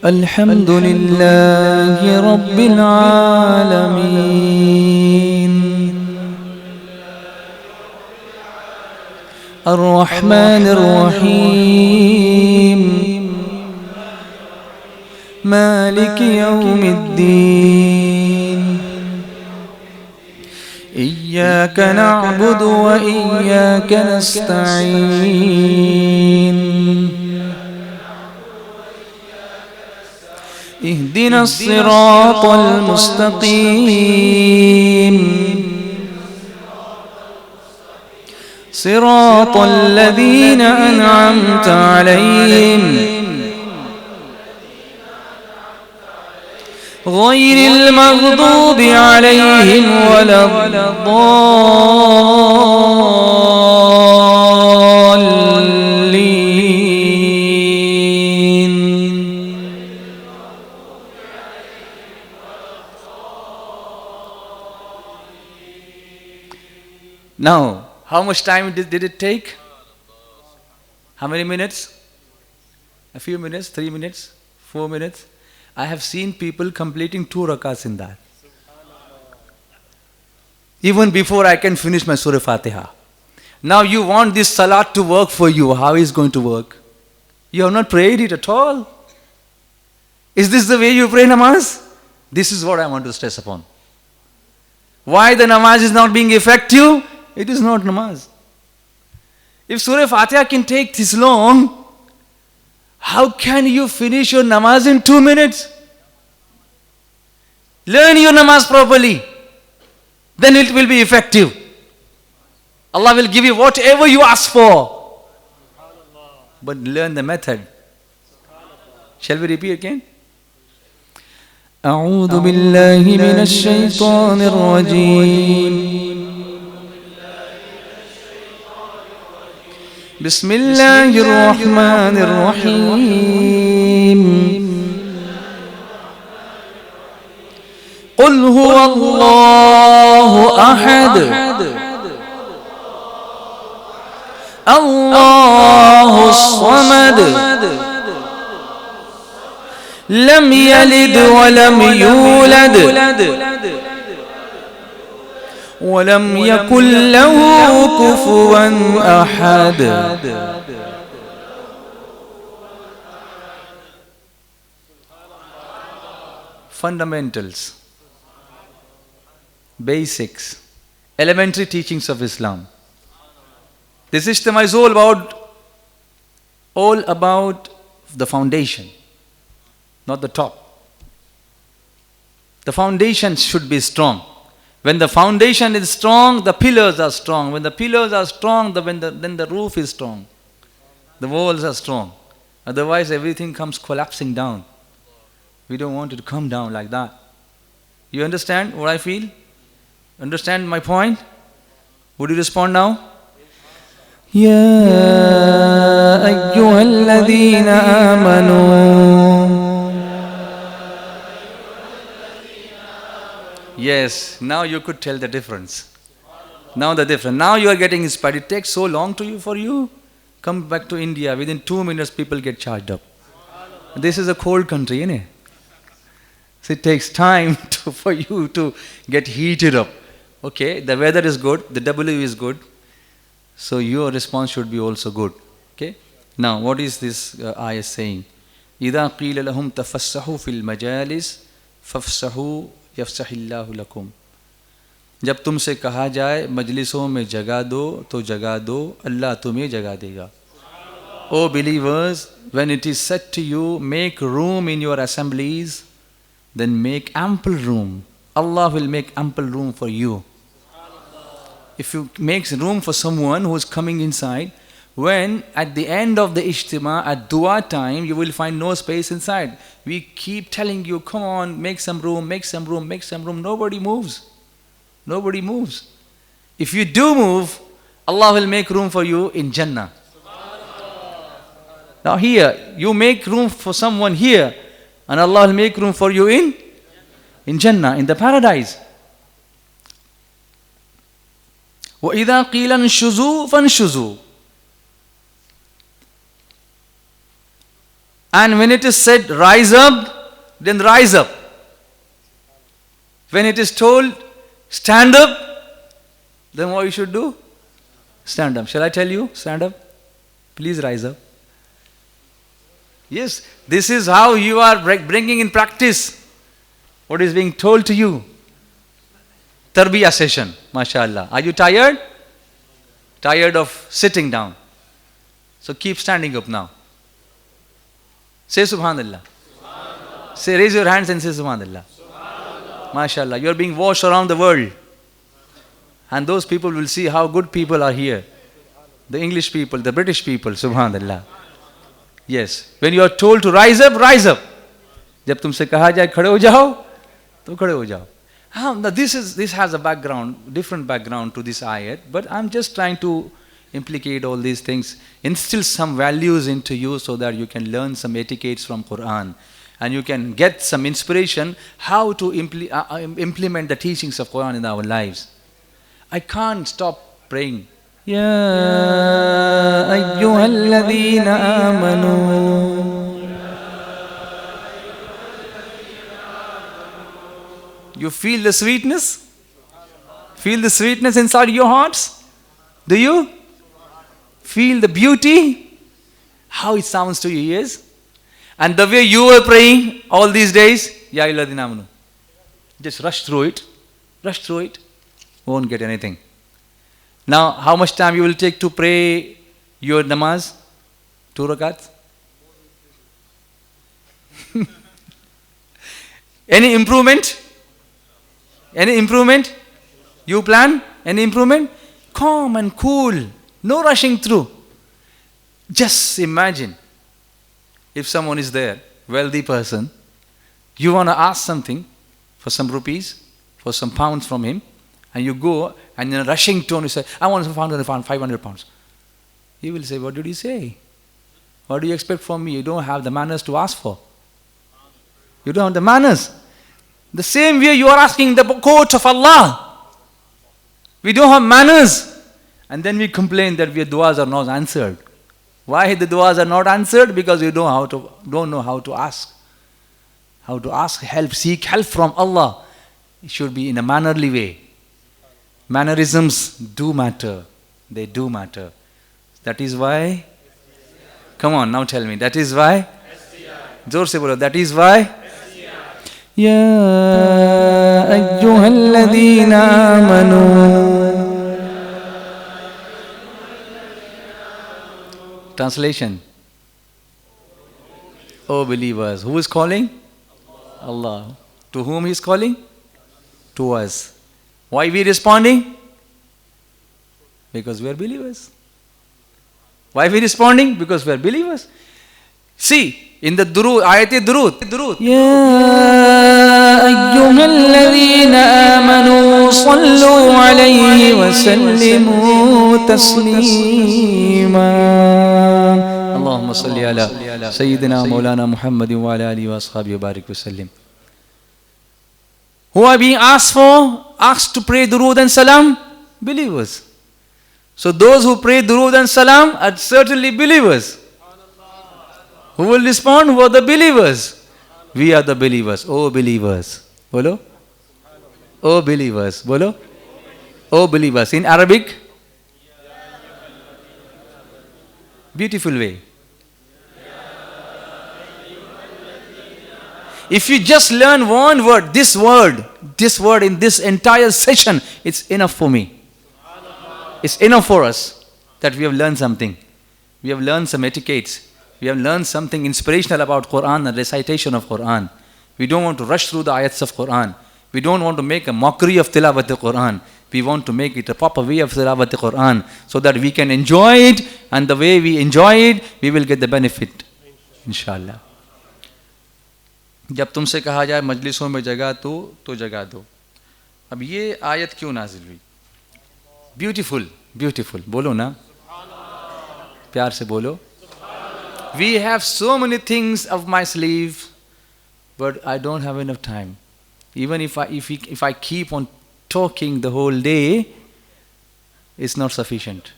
الحمد لله رب العالمين. الرحمن الرحيم. مالك يوم الدين. إياك نعبد وإياك نستعين. اهدنا الصراط المستقيم. صراط الذين أنعمت عليهم غير المغضوب عليهم ولا الضالين. Now, how much time did it take? How many minutes? A few minutes, 3 minutes, 4 minutes. I have seen people completing 2 rakats in that. Even before I can finish my Surah Fatiha. Now you want this salat to work for you. How is it going to work? You have not prayed it at all. Is this the way you pray namaz? This is what I want to stress upon. Why the namaz is not being effective? It is not namaz. If Surah Fatiha can take this long, how can you finish your namaz in 2 minutes? Learn your namaz properly. Then it will be effective. Allah will give you whatever you ask for. But learn the method. Shall we repeat again? أعوذ بالله من الشيطان الرجيم بسم الله الرحمن الرحيم قل هو الله أحد الله الصمد لم يلد ولم يولد ولم يكن له كفوا أحد. Fundamentals, basics, elementary teachings of Islam. This Ijtima is all about the foundation, not the top. The foundation should be strong. When the foundation is strong, the pillars are strong. When the pillars are strong, then the roof is strong. The walls are strong. Otherwise, everything comes collapsing down. We don't want it to come down like that. You understand what I feel? Understand my point? Would you respond now? يا أيها الذين آمنوا. Yes, now you could tell the difference. Now you are getting inspired. It takes so long for you. Come back to India. Within 2 minutes, people get charged up. This is a cold country, isn't it? So it takes time for you to get heated up. Okay, the weather is good. The W is good. So your response should be also good. Okay. Now, what is this ayah saying? إِذَا قِيلَ لَهُمْ تَفَسَّحُوا فِي الْمَجَالِسِ فَافْسَحُوا يَفْسَحِ اللَّهُ لَكُمْ. जब तुमसे कहा जाए मजलिसों में जगह दो तो जगह दो, अल्लाह तुम्हें जगह देगा. O believers, when it is said to you, make room in your assemblies, then make ample room. Allah will make ample room for you. If you make room for someone who is coming inside, when at the end of the Ijtima, at dua time, you will find no space inside. We keep telling you, come on, make some room, make some room, make some room. Nobody moves. Nobody moves. If you do move, Allah will make room for you in Jannah. Now here, you make room for someone here, and Allah will make room for you in Jannah, in the paradise. وَإِذَا قِيلَ انشُزُوا فَانشُزُوا. And when it is said, rise up, then rise up. When it is told, stand up, then what you should do? Stand up. Shall I tell you? Stand up. Please rise up. Yes, this is how you are bringing in practice what is being told to you. Tarbiyah session, mashallah. Are you tired? Tired of sitting down? So keep standing up now. Say Subhanallah. Subhanallah. Say, raise your hands and say Subhanallah. Subhanallah. Mashallah. You are being washed around the world. And those people will see how good people are here. The English people, the British people, Subhanallah. Yes. When you are told to rise up, rise up. जब तुमसे कहा जाए खड़े हो जाओ, तो खड़े हो जाओ. Now this has a background, different background to this ayat, but I'm just trying to implicate all these things, instill some values into you so that you can learn some etiquettes from Quran and you can get some inspiration how to implement the teachings of Quran in our lives. I can't stop praying. Ya ayyuhalladhina amanu. You feel the sweetness? Feel the sweetness inside your hearts? Do you? Feel the beauty? How it sounds to your ears? And the way you were praying all these days, Ya ayyuhalladhina amanu. Just rush through it. Rush through it. Won't get anything. Now, how much time you will take to pray your namaz? 2 rakats? Any improvement? Any improvement? You plan? Any improvement? Calm and cool. No rushing through. Just imagine if someone is there, wealthy person, you want to ask something for some rupees, for some pounds from him, and you go and in a rushing tone you say, I want 500 pounds. He will say, what did you say? What do you expect from me? You don't have the manners to ask for. You don't have the manners. The same way you are asking the court of Allah. We don't have manners. And then we complain that our du'as are not answered. Why the du'as are not answered? Because you don't know how to ask. How to ask help, seek help from Allah. It should be in a mannerly way. Mannerisms do matter. They do matter. That is why. Come on, now tell me. That is why. Zor se bolo. That is why. Ya ayyuhalladhina amanu. Translation. O believers. Who is calling? Allah. To whom he is calling? To us. Why we responding? Because we are believers. Why we responding? Because we are believers. See, in the Durood, Ayat-e-Durood. Ya ayyuhalladhina amanu sallu alayhi wa sallimu taslima. Allahumma salli ala Sayyidina Maulana Muhammadin wa ala alihi wa ashabihi wa barik wa sallim. Who are being asked for? Asked to pray durood and salam? Believers. So those who pray durood and salam are certainly believers. Who will respond? Who are the believers? We are the believers. Oh believers. Bolo? Oh believers. Bolo? Oh believers. In Arabic? Beautiful way. If you just learn one word in this entire session, it's enough for me. It's enough for us that we have learned something. We have learned some etiquettes. We have learned something inspirational about Quran and recitation of Quran. We don't want to rush through the ayats of Quran. We don't want to make a mockery of tilawat al-Quran. We want to make it a proper way of tilawat al-Quran so that we can enjoy it, and the way we enjoy it, we will get the benefit. Inshallah. जब तुमसे कहा जाए मजलिसों में जगह तो जगह दो. अब ये आयत क्यों नाजिल हुई? Beautiful, beautiful. बोलो ना, प्यार से बोलो. We have so many things up my sleeve, but I don't have enough time. Even if I keep on talking the whole day, it's not sufficient.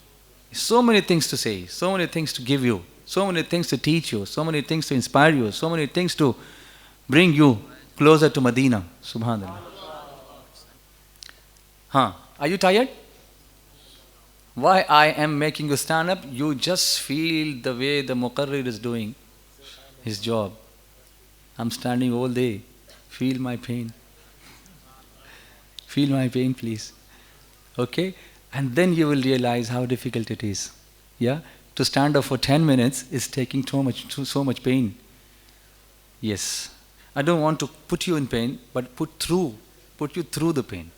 So many things to say, so many things to give you, so many things to teach you, so many things to inspire you, so many things to bring you closer to Medina. Subhanallah. Are you tired? Why I am making you stand up? You just feel the way the Muqarrir is doing his job. I'm standing all day. Feel my pain. Feel my pain, please. Okay? And then you will realize how difficult it is. Yeah? To stand up for 10 minutes is taking so much pain. Yes. I don't want to put you in pain, but put you through the pain.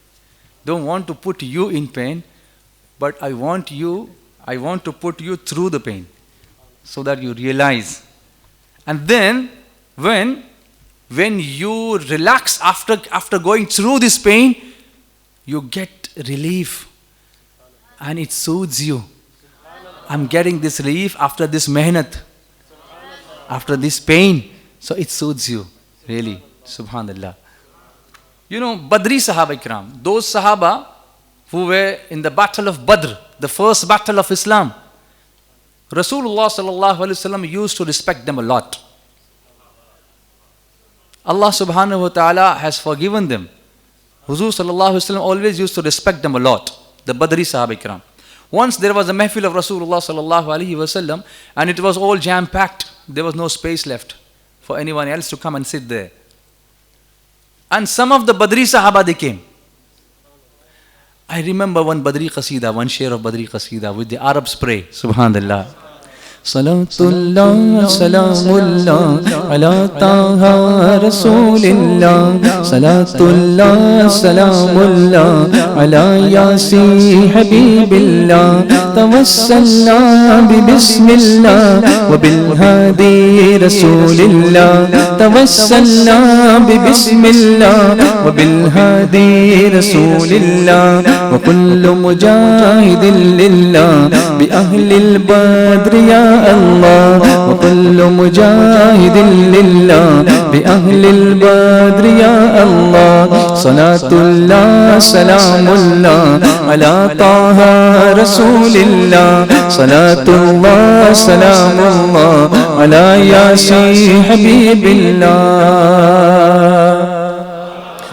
Don't want to put you in pain, but I want to put you through the pain so that you realize. And then when you relax after going through this pain, you get relief and it soothes you. I'm getting this relief after this mehnat, after this pain, so it soothes you. Really, subhanallah. You know, Badri Sahaba Ikram, those Sahaba who were in the battle of Badr, the first battle of Islam. Rasulullah sallallahu alaihi wasallam used to respect them a lot. Allah subhanahu wa ta'ala has forgiven them. Huzur sallallahu alaihi wasallam always used to respect them a lot, the Badri Sahaba Ikram. Once there was a mahfil of Rasulullah sallallahu alaihi wasallam, and it was all jam-packed. There was no space left for anyone else to come and sit there. And some of the Badri Sahaba, they came. I remember one Badri Qasida, one share of Badri Qasida with the Arabs pray, Subhanallah. Salatullah, salamullah, ala taha rasulillah. Salatullah, salamullah, ala yasi habibillah. Tawassalna bi bismillah, wa bil hadi rasulillah. Tawassalna bi bismillah, wa bil hadi rasulillah. Wa kullu mujahidin lillah, bi ahli al-badr ya Allah, wa kullu mujahidin lillah, bi ahli al-badr ya Allah. Salatullah, salamullah, ala taha rasulillah. Salatullah, salamullah, ala yasi habibillah.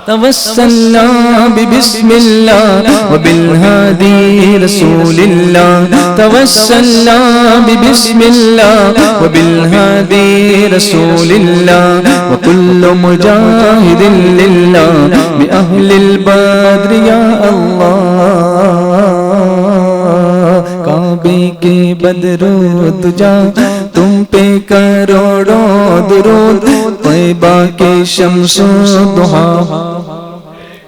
توسلنا ببسم الله وبالهادي رسول الله. توسلنا ببسم الله وبالهادي رسول الله. وكل مجاهد لله بأهل البدر يا الله. काबे के बदरूद जा तुम पे करोड़ों दुरूद. तैबा के शम्सो दुहा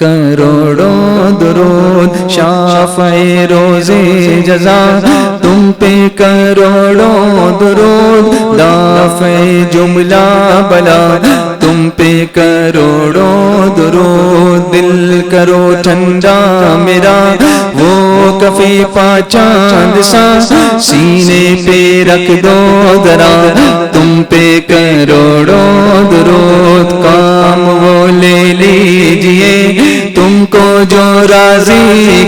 करोड़ों दुरूद. शाफ़े रोज़े जज़ा तुम पे करोड़ों दुरूद. दाफ़े जुमला बला तुम पे करोड़ों दुरूद. दिल करो ठंडा मेरा वो कफ़ी पा चांद सा. सीने पे रख दो दरा तुम पे करोड़ों दुरूद. काम वो ले लीजिए तुमको जो राजी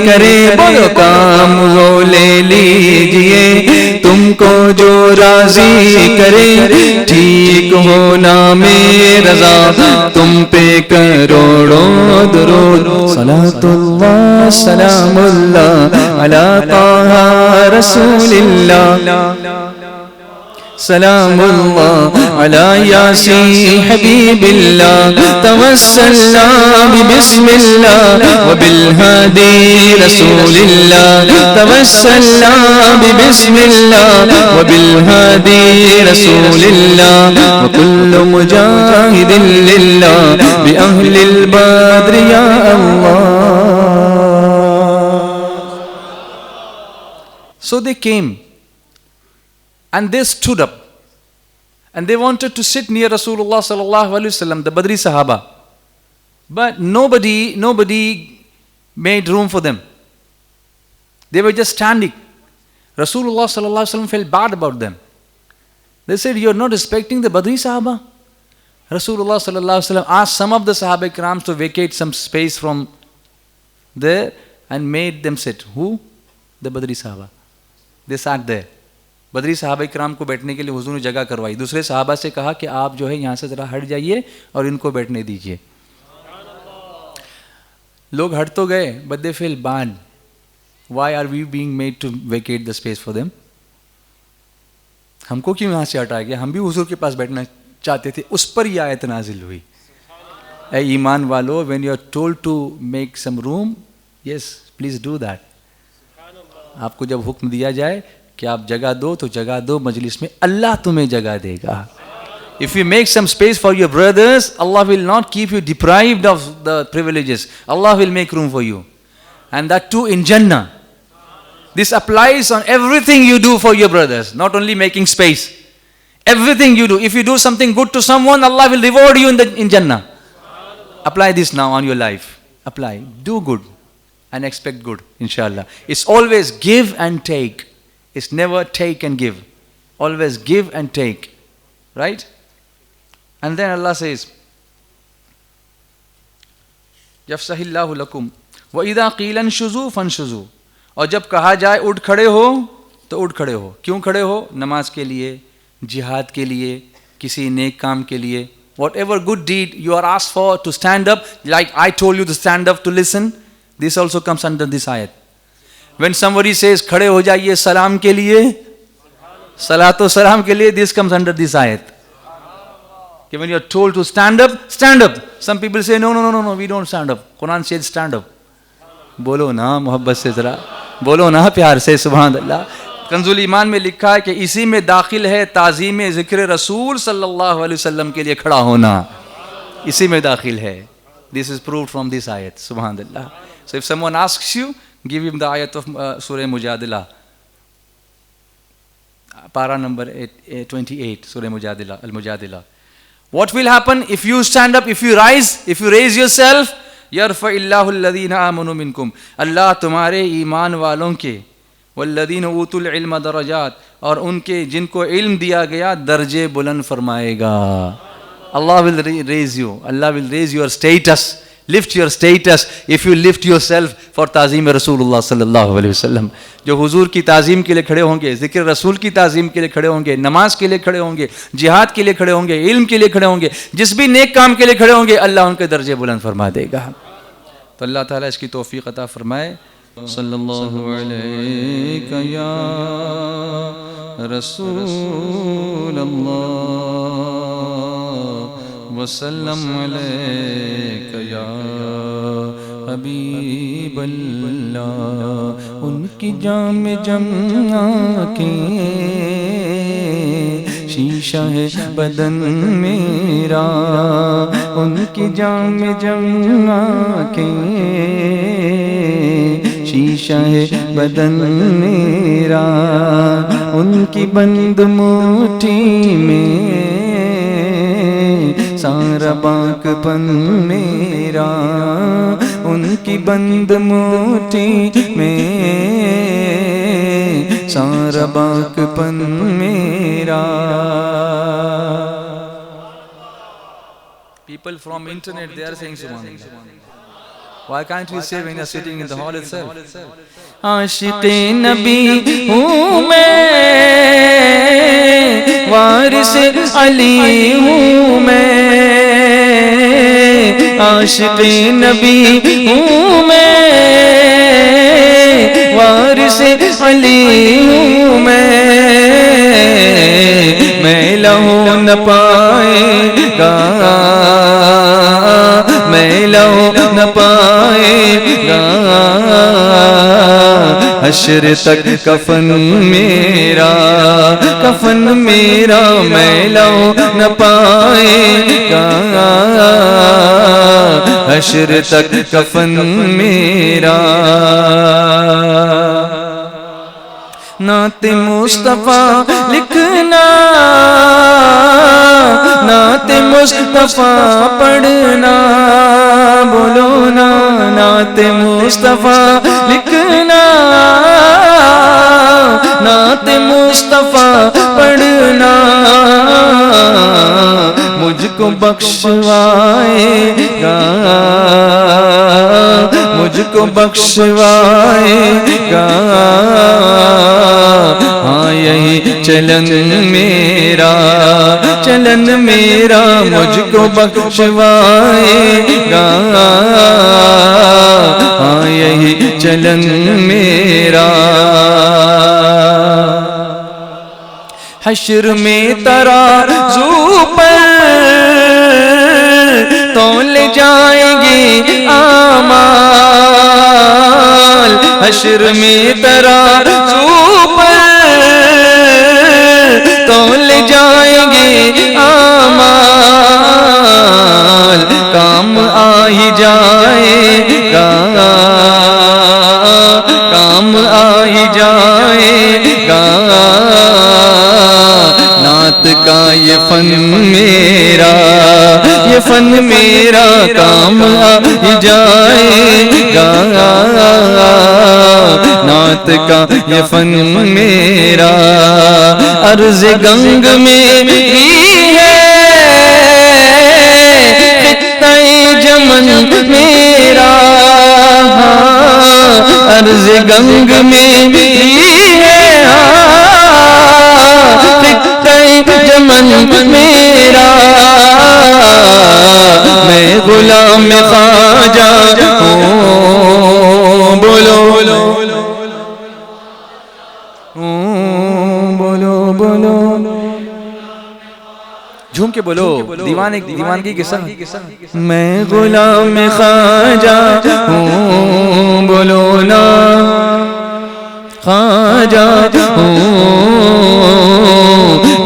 करे. बोलो काम वो ले लीजिए तुमको जो राजी करे. ठीक होना में रज़ा तुम पे करोड़ों दुरूद. सलातुल्लाह सलामुल्लाह अला ताहा रसूलिल्लाह. सलामुल्लाह अला यासी हबीबिल्लाह. तवस्सलना बिबिस्मिल्लाह व बिलहादी रसूलिल्लाह. तवस्सलना बिबिस्मिल्लाह व बिलहादी रसूलिल्लाह. व कुल्लु मुजाहिदिन लिल्लाह बि अहलिल बद्र या अल्लाह. So they came. And they stood up and they wanted to sit near Rasulullah sallallahu alaihi wasallam, the Badri Sahaba. But nobody made room for them. They were just standing. Rasulullah sallallahu alaihi wasallam felt bad about them. They said, "You are not respecting the Badri Sahaba." Rasulullah sallallahu alaihi wasallam asked some of the Sahaba Ikrams to vacate some space from there and made them sit. Who? The Badri Sahaba. They sat there. बदरी सहाबा इकराम को बैठने के लिए हुजूर ने जगह करवाई. दूसरे सहाबा से कहा कि आप जो है यहाँ से ज़रा हट जाइए और इनको बैठने दीजिए. लोग हट तो गए, but they feel bad. Why are we being made to vacate the space for them? हमको क्यों यहाँ से हटाया गया? हम भी हुजूर के पास बैठना चाहते थे. उस पर यह आयत नाजिल हुई, ए ईमान वालो, when you are told to make some room, yes please do that. आपको जब हुक्म दिया जाए कि आप जगह दो तो जगह दो मजलिस में, अल्लाह तुम्हें जगह देगा. If you make some space for your brothers, Allah will not keep you deprived of the privileges. Allah will make room for you. And that too in Jannah. This applies on everything you do for your brothers, not only making space. Everything you do. If you do something good to someone, Allah will reward you in Jannah. Apply this now on your life. Apply. Do good and expect good, inshallah. It's always give and take. It's never take and give. Always give and take. Right? And then Allah says, يَفْسَحِ اللَّهُ لَكُمْ व इदा क़ीलन शुज़ू फ़नशुज़ू, और जब कहा जाए उठ खड़े हो तो उठ खड़े हो। क्यों खड़े हो? नमाज के लिए, जिहाद के लिए, किसी नेक काम के लिए। Whatever good deed you are asked for to stand up, like I told you to stand up to listen, this also comes under this ayat. When somebody says खड़े हो जाइए सलाम के लिए, सलातो सलाम के लिए, this comes under this ayat. Okay, when you are told to stand up, stand up. Some people say no, we don't stand up. Quran says stand up. बोलो ना मोहब्बत से जरा, बोलो ना प्यार से, सुभान अल्लाह। कंजुल ईमान में लिखा है कि इसी में दाखिल है ताज़ीम ज़िक्र रसूल सल्लल्लाहु अलैहि वसल्लम के लिए खड़ा होना, इसी में दाखिल है। This is proved from this आयत, सुभान अल्लाह। So if someone asks you, give him the आयत ऑफ सूरह मुजादिला, पारा नंबर 28, सूरह मुजादिला, अल मुजादिला। What will happen if you stand up, if you raise yourself? यरफ़इल्लाहु अल्लज़ीना आमनु मिनकुम, अल्लाह तुम्हारे ईमान वालों के, वल्लज़ीना ऊतुल इल्म दरजात, और उनके जिनको इल्म दिया गया दर्जे बुलंद फरमाएगा। Allah will raise you, Allah will raise your status, lift your status if you lift yourself for Tazeem रसूलुल्लाह सल्लल्लाहु अलैहि वसल्लम। जो हुजूर की ताज़ीम के लिए खड़े होंगे, ज़िक्र रसूल की ताज़ीम के लिए खड़े होंगे, नमाज के लिए खड़े होंगे, जिहाद के लिए खड़े होंगे, इल्म के लिए खड़े होंगे, जिस भी नेक काम के लिए खड़े होंगे, अल्लाह उनके दर्जे बुलंद फरमा देगा। तो अल्लाह ताला इसकी तौफीक अता फरमाए। सल्लल्लाहु अलैका या रसूलल्लाह वसल्लम अलैका या हबीबल्लाह। उनकी जाम जमा के शीशा है बदन मेरा, उनकी जाम जमा के शीशा है बदन मेरा, उनकी बंद मुट्ठी में सारा बाकपन मेरा, उनकी बंद मुट्ठी में सारा बाकपन मेरा। People from internet, they are saying Subhanallah. Why can't we say when you are sitting in the hall itself? आशिक़े नबी हूँ मैं, वारिस अली हूँ मैं, आशिक़े नबी हूँ मैं, वारिस अली हूँ मैं लहू न पाएगा, मैं लहू न पाएगा, हश्र तक कफन मेरा, कफन मेरा मैं लहू न पाएगा, हश्र तक कफन मेरा। नाते मुस्तफा लिखना, नाते मुस्तफा पढ़ना, बोलो ना नाते मुस्तफा लिखना, नाते मुस्तफा पढ़ना, मुझको बख्शवाएगा, मुझको बख्शवाएगा, हाँ यही चलन मेरा, चलन मेरा मुझको बख्शवाएगा, हाँ यही चलन मेरा। हश्र में तराजू पर तौल जाएंगे आमाल, हश्र में तराजू पर तौल जाएंगे आमाल, काम आ ही जाएगा, काम आ ही जाएगा, नात का ये फन मेरा, ये फन मेरा काम आ ही जाएगा, नात का ये फन मेरा। अर्ज़ गंग में भी है खित्ता-ए जमन मेरा, गंग में है जमन मेरा, मैं गुलाम ख्वाजा हूँ। बोलो बोलो बोलो बोलो, झूम के बोलो, दीवानगी के साथ। मैं गुलाम ख्वाजा हूँ, बोलो ना ख्वाजा हूँ।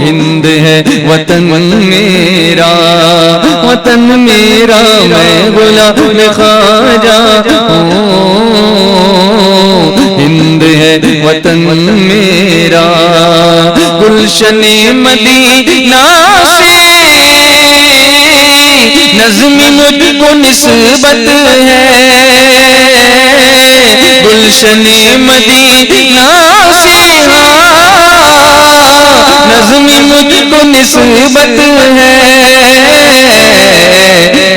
हिंद है वतन मेरा, वतन मेरा, मैं गुलाम ख्वाजा हूँ। हिंद है वतन मेरा, गुलशने मदीना से नज़्म मुझको निस्बत है। गुलशने मदीना से नज़्म मुझको निस्बत है।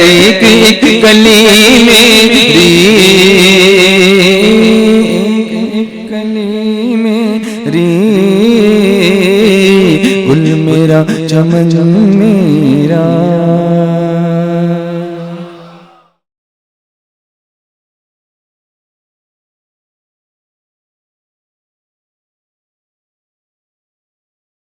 एक एक कली मेरी, कली मेरी, गुल मेरा चमन